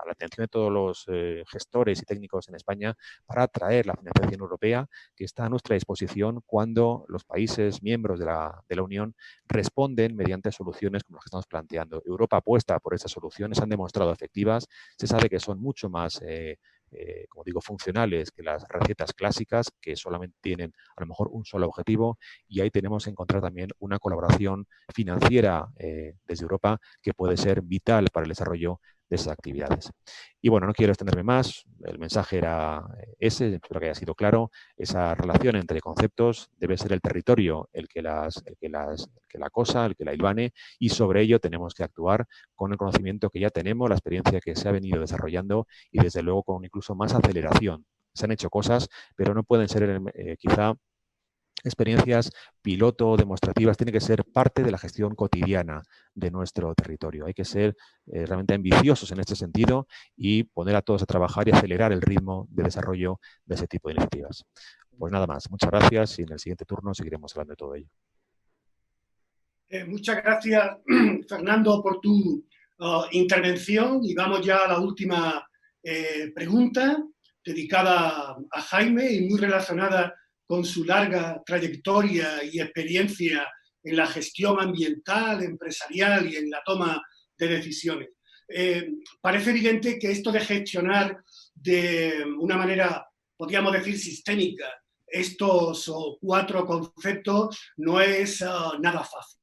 la atención de todos los gestores y técnicos en España para atraer la financiación europea que está a nuestra disposición cuando los países miembros de la Unión responden mediante soluciones como las que estamos planteando. Europa apuesta por esas soluciones, han demostrado efectivas, se sabe que son mucho más como digo, funcionales que las recetas clásicas, que solamente tienen a lo mejor un solo objetivo, y ahí tenemos que encontrar también una colaboración financiera desde Europa que puede ser vital para el desarrollo de esas actividades. Y bueno, no quiero extenderme más, el mensaje era ese, espero que haya sido claro. Esa relación entre conceptos debe ser el territorio el que la cosa, el que la hilvane, y sobre ello tenemos que actuar con el conocimiento que ya tenemos, la experiencia que se ha venido desarrollando y desde luego con incluso más aceleración. Se han hecho cosas, pero no pueden ser quizá experiencias piloto, demostrativas, tiene que ser parte de la gestión cotidiana de nuestro territorio. Hay que ser realmente ambiciosos en este sentido y poner a todos a trabajar y acelerar el ritmo de desarrollo de ese tipo de iniciativas. Pues nada más, muchas gracias y en el siguiente turno seguiremos hablando de todo ello. Muchas gracias, Fernando, por tu intervención, y vamos ya a la última pregunta dedicada a Jaime y muy relacionada con su larga trayectoria y experiencia en la gestión ambiental, empresarial y en la toma de decisiones. Parece evidente que esto de gestionar de una manera, podríamos decir, sistémica, estos 4 conceptos no es nada fácil.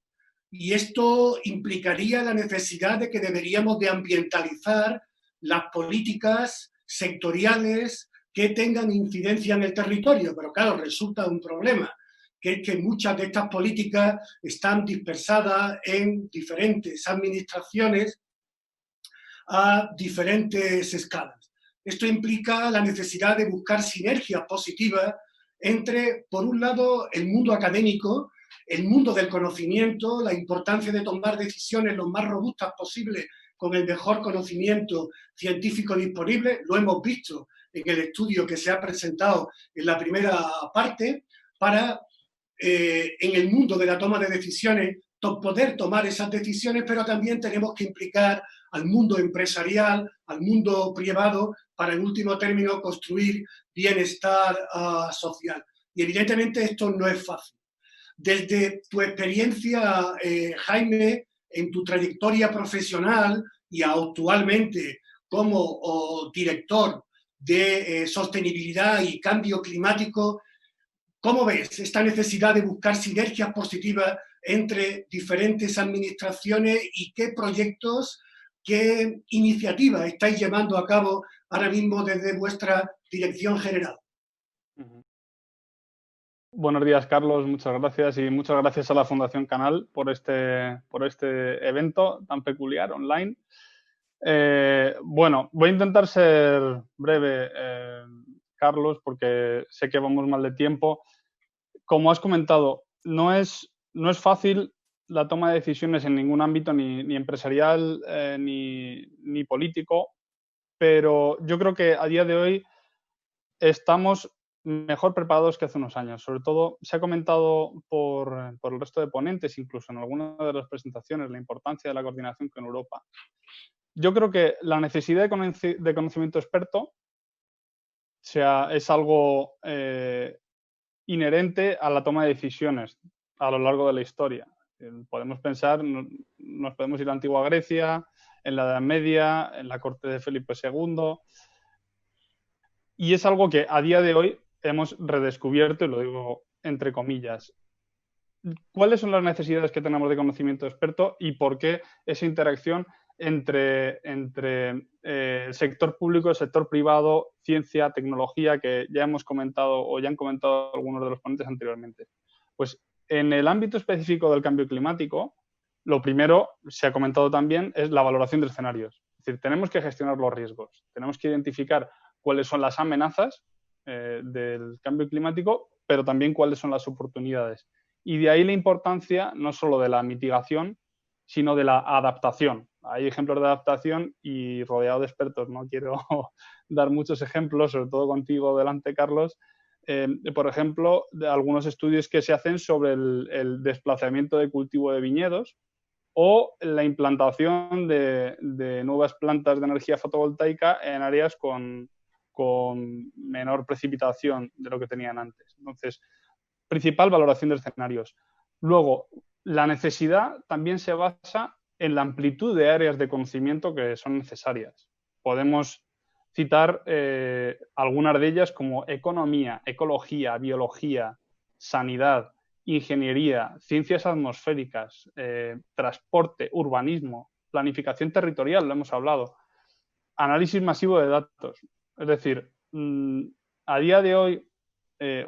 Y esto implicaría la necesidad de que deberíamos de ambientalizar las políticas sectoriales que tengan incidencia en el territorio. Pero claro, resulta un problema, que es que muchas de estas políticas están dispersadas en diferentes administraciones a diferentes escalas. Esto implica la necesidad de buscar sinergias positivas entre, por un lado, el mundo académico, el mundo del conocimiento, la importancia de tomar decisiones lo más robustas posible con el mejor conocimiento científico disponible. Lo hemos visto en el estudio que se ha presentado en la primera parte, para en el mundo de la toma de decisiones poder tomar esas decisiones, pero también tenemos que implicar al mundo empresarial, al mundo privado, para en último término construir bienestar social. Y evidentemente esto no es fácil. Desde tu experiencia, Jaime, en tu trayectoria profesional y actualmente como director de sostenibilidad y cambio climático, ¿cómo ves esta necesidad de buscar sinergias positivas entre diferentes administraciones y qué proyectos, qué iniciativas estáis llevando a cabo ahora mismo desde vuestra dirección general? Buenos días, Carlos. Muchas gracias y muchas gracias a la Fundación Canal por este evento tan peculiar online. Bueno, voy a intentar ser breve, Carlos, porque sé que vamos mal de tiempo. Como has comentado, no es fácil la toma de decisiones en ningún ámbito, ni empresarial ni político, pero yo creo que a día de hoy estamos mejor preparados que hace unos años. Sobre todo, se ha comentado por el resto de ponentes, incluso en algunas de las presentaciones, la importancia de la coordinación con Europa. Yo creo que la necesidad de conocimiento experto es algo inherente a la toma de decisiones a lo largo de la historia. Podemos pensar, nos podemos ir a la antigua Grecia, en la Edad Media, en la corte de Felipe II, y es algo que a día de hoy hemos redescubierto, y lo digo entre comillas. ¿Cuáles son las necesidades que tenemos de conocimiento experto y por qué esa interacción entre el sector público, el sector privado, ciencia, tecnología, que ya hemos comentado o ya han comentado algunos de los ponentes anteriormente? Pues en el ámbito específico del cambio climático, lo primero, se ha comentado también, es la valoración de escenarios. Es decir, tenemos que gestionar los riesgos, tenemos que identificar cuáles son las amenazas del cambio climático, pero también cuáles son las oportunidades. Y de ahí la importancia no solo de la mitigación, sino de la adaptación. Hay ejemplos de adaptación y rodeado de expertos, no quiero dar muchos ejemplos, sobre todo contigo delante, Carlos. Por ejemplo, de algunos estudios que se hacen sobre el desplazamiento de cultivo de viñedos o la implantación de nuevas plantas de energía fotovoltaica en áreas con menor precipitación de lo que tenían antes. Entonces, principal valoración de escenarios. Luego, la necesidad también se basa en la amplitud de áreas de conocimiento que son necesarias. Podemos citar algunas de ellas como economía, ecología, biología, sanidad, ingeniería, ciencias atmosféricas, transporte, urbanismo, planificación territorial, lo hemos hablado, análisis masivo de datos. Es decir, a día de hoy,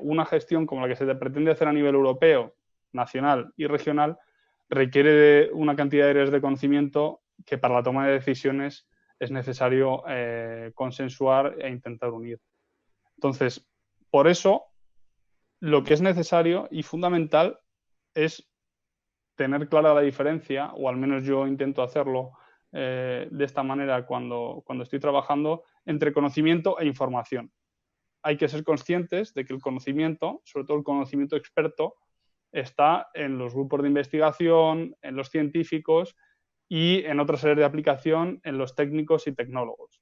una gestión como la que se pretende hacer a nivel europeo, nacional y regional, requiere de una cantidad de áreas de conocimiento que para la toma de decisiones es necesario consensuar e intentar unir. Entonces, por eso, lo que es necesario y fundamental es tener clara la diferencia, o al menos yo intento hacerlo de esta manera cuando estoy trabajando, entre conocimiento e información. Hay que ser conscientes de que el conocimiento, sobre todo el conocimiento experto, está en los grupos de investigación, en los científicos y en otras áreas de aplicación, en los técnicos y tecnólogos.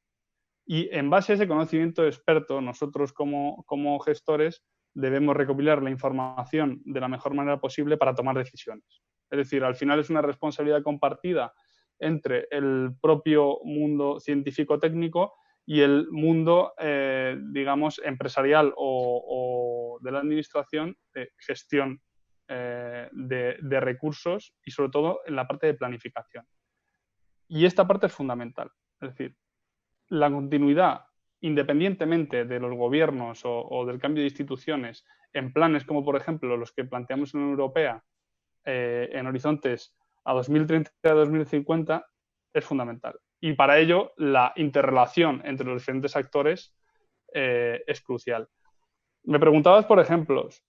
Y en base a ese conocimiento experto, nosotros como gestores debemos recopilar la información de la mejor manera posible para tomar decisiones. Es decir, al final es una responsabilidad compartida entre el propio mundo científico-técnico y el mundo, digamos, empresarial o de la administración de gestión de recursos y sobre todo en la parte de planificación. Y esta parte es fundamental. Es decir, la continuidad, independientemente de los gobiernos o del cambio de instituciones, en planes como, por ejemplo, los que planteamos en la Unión Europea, en horizontes a 2030 y a 2050, es fundamental. Y para ello, la interrelación entre los diferentes actores es crucial. Me preguntabas por ejemplos.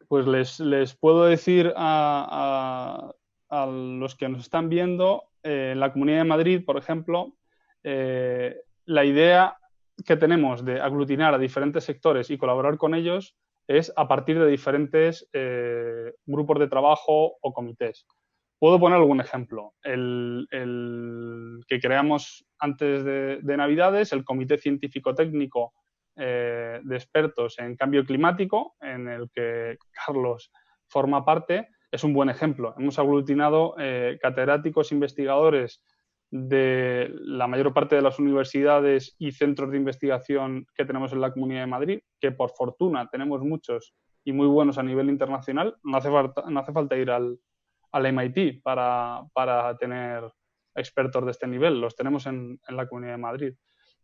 Pues les puedo decir a los que nos están viendo, en la Comunidad de Madrid, por ejemplo, la idea que tenemos de aglutinar a diferentes sectores y colaborar con ellos es a partir de diferentes grupos de trabajo o comités. Puedo poner algún ejemplo. El que creamos antes de Navidades, el Comité Científico-Técnico de Expertos en Cambio Climático, en el que Carlos forma parte, es un buen ejemplo. Hemos aglutinado catedráticos investigadores de la mayor parte de las universidades y centros de investigación que tenemos en la Comunidad de Madrid, que por fortuna tenemos muchos y muy buenos a nivel internacional. No hace falta ir al MIT para tener expertos de este nivel. Los tenemos en la Comunidad de Madrid.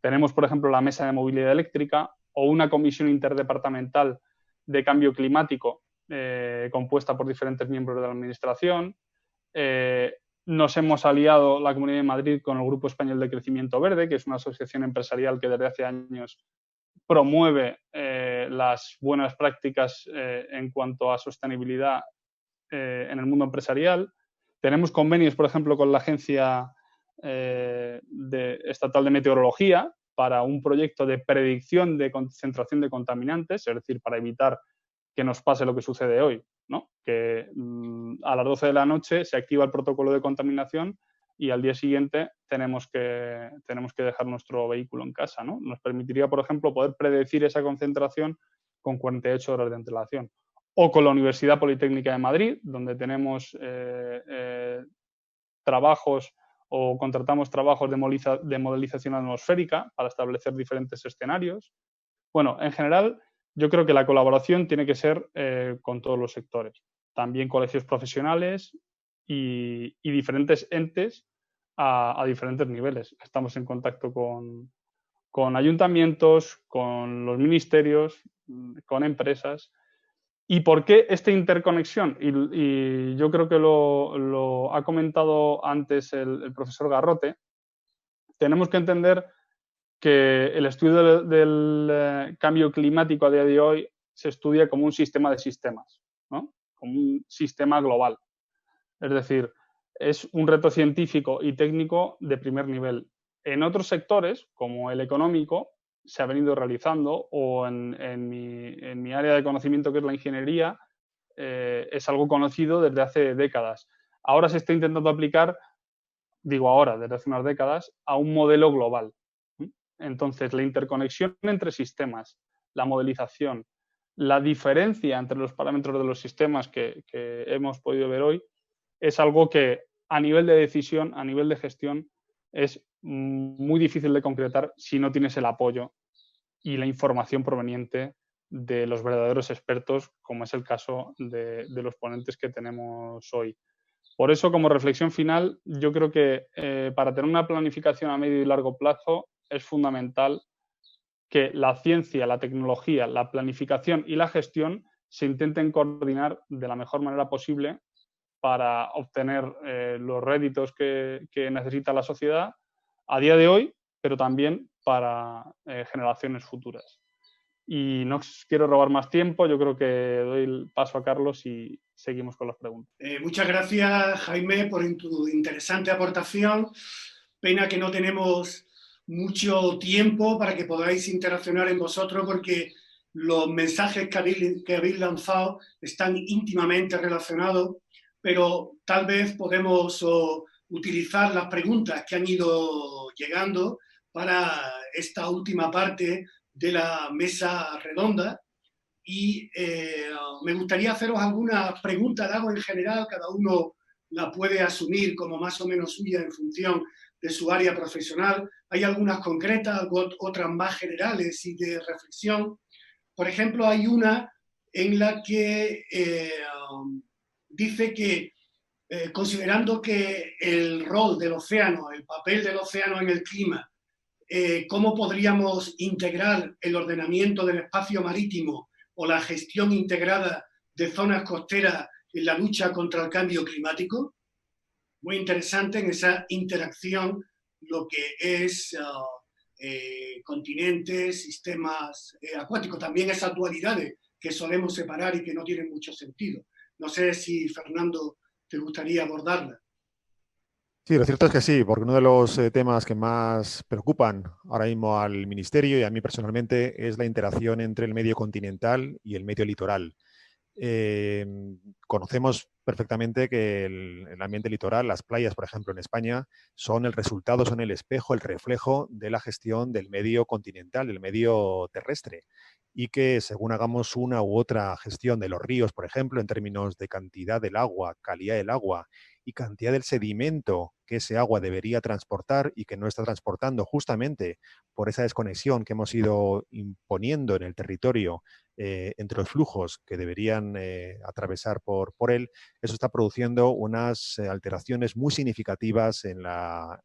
Tenemos, por ejemplo, la Mesa de Movilidad Eléctrica o una comisión interdepartamental de cambio climático compuesta por diferentes miembros de la Administración. Nos hemos aliado, la Comunidad de Madrid, con el Grupo Español de Crecimiento Verde, que es una asociación empresarial que desde hace años promueve las buenas prácticas en cuanto a sostenibilidad en el mundo empresarial. Tenemos convenios, por ejemplo, con la Agencia Estatal de Meteorología para un proyecto de predicción de concentración de contaminantes, es decir, para evitar que nos pase lo que sucede hoy, ¿no? Que a las 12 de la noche se activa el protocolo de contaminación y al día siguiente tenemos que dejar nuestro vehículo en casa, ¿no? Nos permitiría, por ejemplo, poder predecir esa concentración con 48 horas de antelación. O con la Universidad Politécnica de Madrid, donde tenemos trabajos o contratamos trabajos de modelización atmosférica para establecer diferentes escenarios. Bueno, en general, yo creo que la colaboración tiene que ser con todos los sectores, también colegios profesionales y diferentes entes a diferentes niveles. Estamos en contacto con ayuntamientos, con los ministerios, con empresas. ¿Y por qué esta interconexión? Y yo creo que lo ha comentado antes el profesor Garrote. Tenemos que entender que el estudio del cambio climático a día de hoy se estudia como un sistema de sistemas, ¿no? Como un sistema global. Es decir, es un reto científico y técnico de primer nivel. En otros sectores, como el económico, se ha venido realizando, o en mi área de conocimiento, que es la ingeniería, es algo conocido desde hace décadas. Ahora se está intentando aplicar, digo ahora, desde hace unas décadas, a un modelo global. Entonces, la interconexión entre sistemas, la modelización, la diferencia entre los parámetros de los sistemas que hemos podido ver hoy, es algo que a nivel de decisión, a nivel de gestión, es muy difícil de concretar si no tienes el apoyo y la información proveniente de los verdaderos expertos, como es el caso de los ponentes que tenemos hoy. Por eso, como reflexión final, yo creo que para tener una planificación a medio y largo plazo es fundamental que la ciencia, la tecnología, la planificación y la gestión se intenten coordinar de la mejor manera posible para obtener los réditos que necesita la sociedad a día de hoy, pero también para generaciones futuras. Y no os quiero robar más tiempo, yo creo que doy el paso a Carlos y seguimos con las preguntas. Muchas gracias, Jaime, por tu interesante aportación. Pena que no tenemos mucho tiempo para que podáis interaccionar en vosotros, porque los mensajes que habéis lanzado están íntimamente relacionados, pero tal vez podemos utilizar las preguntas que han ido llegando para esta última parte de la mesa redonda. Y me gustaría haceros algunas preguntas, hago en general, cada uno la puede asumir como más o menos suya en función de su área profesional. Hay algunas concretas, otras más generales y de reflexión. Por ejemplo, hay una en la que dice que considerando que el rol del océano, el papel del océano en el clima, cómo podríamos integrar el ordenamiento del espacio marítimo o la gestión integrada de zonas costeras en la lucha contra el cambio climático. Muy interesante en esa interacción lo que es continentes, sistemas acuáticos, también esas dualidades que solemos separar y que no tienen mucho sentido. No sé si, Fernando, te gustaría abordarla. Sí, lo cierto es que sí, porque uno de los temas que más preocupan ahora mismo al Ministerio y a mí personalmente es la interacción entre el medio continental y el medio litoral. Conocemos perfectamente que el ambiente litoral, las playas, por ejemplo, en España, son el resultado, son el espejo, el reflejo de la gestión del medio continental, del medio terrestre. Y que según hagamos una u otra gestión de los ríos, por ejemplo, en términos de cantidad del agua, calidad del agua y cantidad del sedimento que ese agua debería transportar y que no está transportando justamente por esa desconexión que hemos ido imponiendo en el territorio entre los flujos que deberían atravesar por él, eso está produciendo unas alteraciones muy significativas en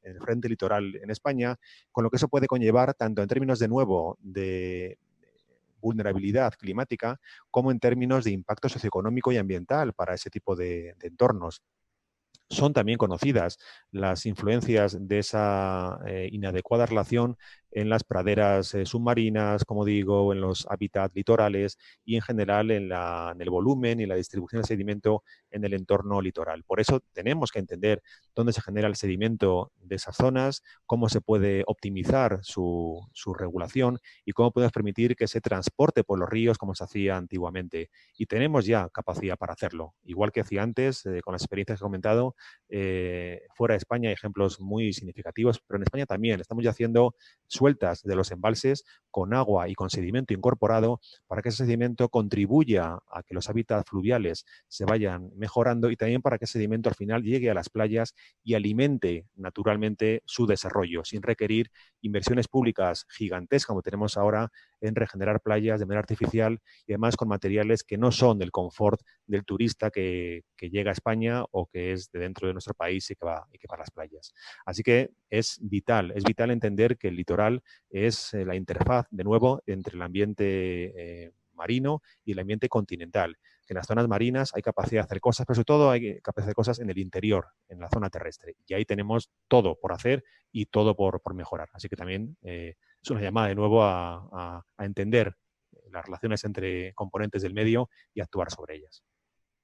el frente litoral en España, con lo que eso puede conllevar tanto en términos de nuevo de vulnerabilidad climática como en términos de impacto socioeconómico y ambiental para ese tipo de entornos. Son también conocidas las influencias de esa inadecuada relación en las praderas submarinas, como digo, en los hábitats litorales y en general en el volumen y la distribución del sedimento en el entorno litoral. Por eso tenemos que entender dónde se genera el sedimento de esas zonas, cómo se puede optimizar su regulación y cómo podemos permitir que se transporte por los ríos como se hacía antiguamente. Y tenemos ya capacidad para hacerlo. Igual que hacía antes, con las experiencias que he comentado, fuera de España hay ejemplos muy significativos, pero en España también estamos ya haciendo sueltas de los embalses con agua y con sedimento incorporado para que ese sedimento contribuya a que los hábitats fluviales se vayan mejorando y también para que ese sedimento al final llegue a las playas y alimente naturalmente su desarrollo sin requerir inversiones públicas gigantescas como tenemos ahora en regenerar playas de manera artificial y además con materiales que no son del confort del turista que llega a España o que es de dentro de nuestro país y que va a las playas. Así que es vital entender que el litoral es la interfaz, de nuevo, entre el ambiente marino y el ambiente continental. Que en las zonas marinas hay capacidad de hacer cosas, pero sobre todo hay capacidad de hacer cosas en el interior, en la zona terrestre. Y ahí tenemos todo por hacer y todo por mejorar. Así que también es una llamada de nuevo a entender las relaciones entre componentes del medio y actuar sobre ellas.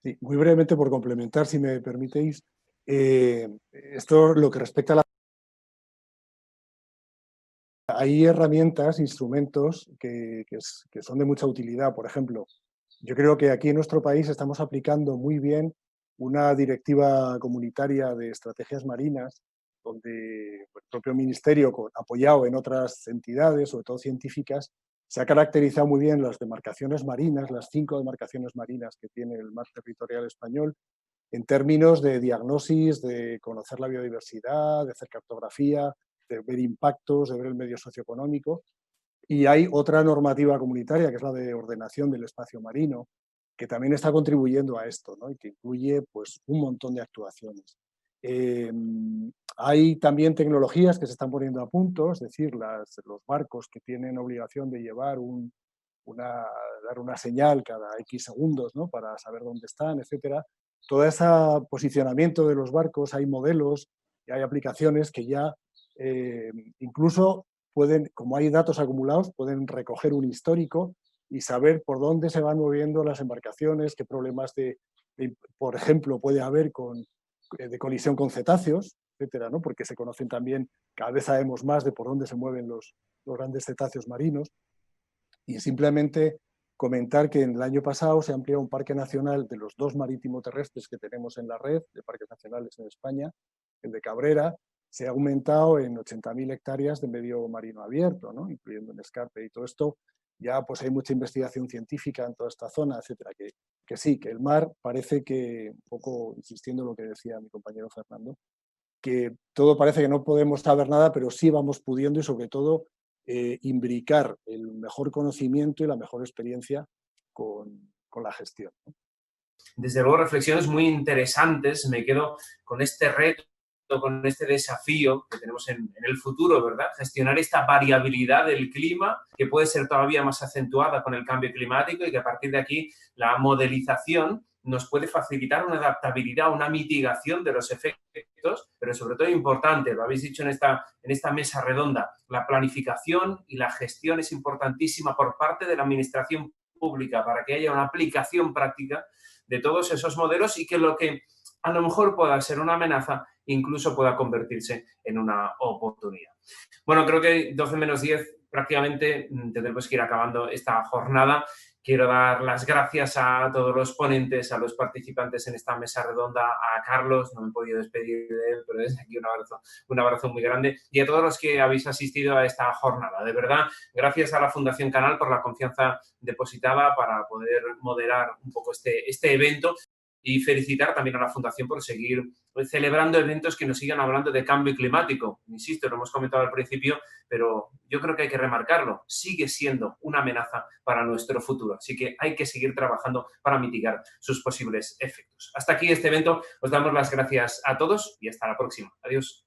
Sí, muy brevemente por complementar, si me permitéis, esto lo que respecta a la... Hay herramientas, instrumentos que son de mucha utilidad. Por ejemplo, yo creo que aquí en nuestro país estamos aplicando muy bien una directiva comunitaria de estrategias marinas, donde el propio ministerio, apoyado en otras entidades, sobre todo científicas, se ha caracterizado muy bien las demarcaciones marinas, las 5 demarcaciones marinas que tiene el mar territorial español, en términos de diagnosis, de conocer la biodiversidad, de hacer cartografía, ver impactos, de ver el medio socioeconómico. Y hay otra normativa comunitaria, que es la de ordenación del espacio marino, que también está contribuyendo a esto, ¿no? Y que incluye pues, un montón de actuaciones. Hay también tecnologías que se están poniendo a punto, es decir, los barcos que tienen obligación de llevar dar una señal cada X segundos, ¿no? Para saber dónde están, etcétera. Todo ese posicionamiento de los barcos, hay modelos y hay aplicaciones que ya incluso pueden, como hay datos acumulados, pueden recoger un histórico y saber por dónde se van moviendo las embarcaciones, qué problemas por ejemplo, puede haber de colisión con cetáceos, etcétera, ¿no? Porque se conocen también, cada vez sabemos más de por dónde se mueven los grandes cetáceos marinos. Y simplemente comentar que en el año pasado se ha ampliado un parque nacional de los 2 marítimo-terrestres que tenemos en la red de parques nacionales en España, el de Cabrera, se ha aumentado en 80.000 hectáreas de medio marino abierto, ¿no? Incluyendo en escarpe y todo esto. Ya pues hay mucha investigación científica en toda esta zona, etcétera, que sí, que el mar parece que, un poco insistiendo en lo que decía mi compañero Fernando, que todo parece que no podemos saber nada, pero sí vamos pudiendo y sobre todo imbricar el mejor conocimiento y la mejor experiencia con la gestión, ¿no? Desde luego, reflexiones muy interesantes. Me quedo con este reto, con este desafío que tenemos en el futuro, ¿verdad? Gestionar esta variabilidad del clima, que puede ser todavía más acentuada con el cambio climático, y que a partir de aquí la modelización nos puede facilitar una adaptabilidad, una mitigación de los efectos, pero sobre todo importante, lo habéis dicho en esta mesa redonda, la planificación y la gestión es importantísima por parte de la administración pública para que haya una aplicación práctica de todos esos modelos y que lo que a lo mejor pueda ser una amenaza incluso pueda convertirse en una oportunidad. Bueno, creo que 12 menos 10 prácticamente tendremos que ir acabando esta jornada. Quiero dar las gracias a todos los ponentes, a los participantes en esta mesa redonda, a Carlos, no me he podido despedir de él, pero desde aquí un abrazo muy grande, y a todos los que habéis asistido a esta jornada. De verdad, gracias a la Fundación Canal por la confianza depositada para poder moderar un poco este evento. Y felicitar también a la Fundación por seguir celebrando eventos que nos sigan hablando de cambio climático. Insisto, lo hemos comentado al principio, pero yo creo que hay que remarcarlo. Sigue siendo una amenaza para nuestro futuro. Así que hay que seguir trabajando para mitigar sus posibles efectos. Hasta aquí este evento. Os damos las gracias a todos y hasta la próxima. Adiós.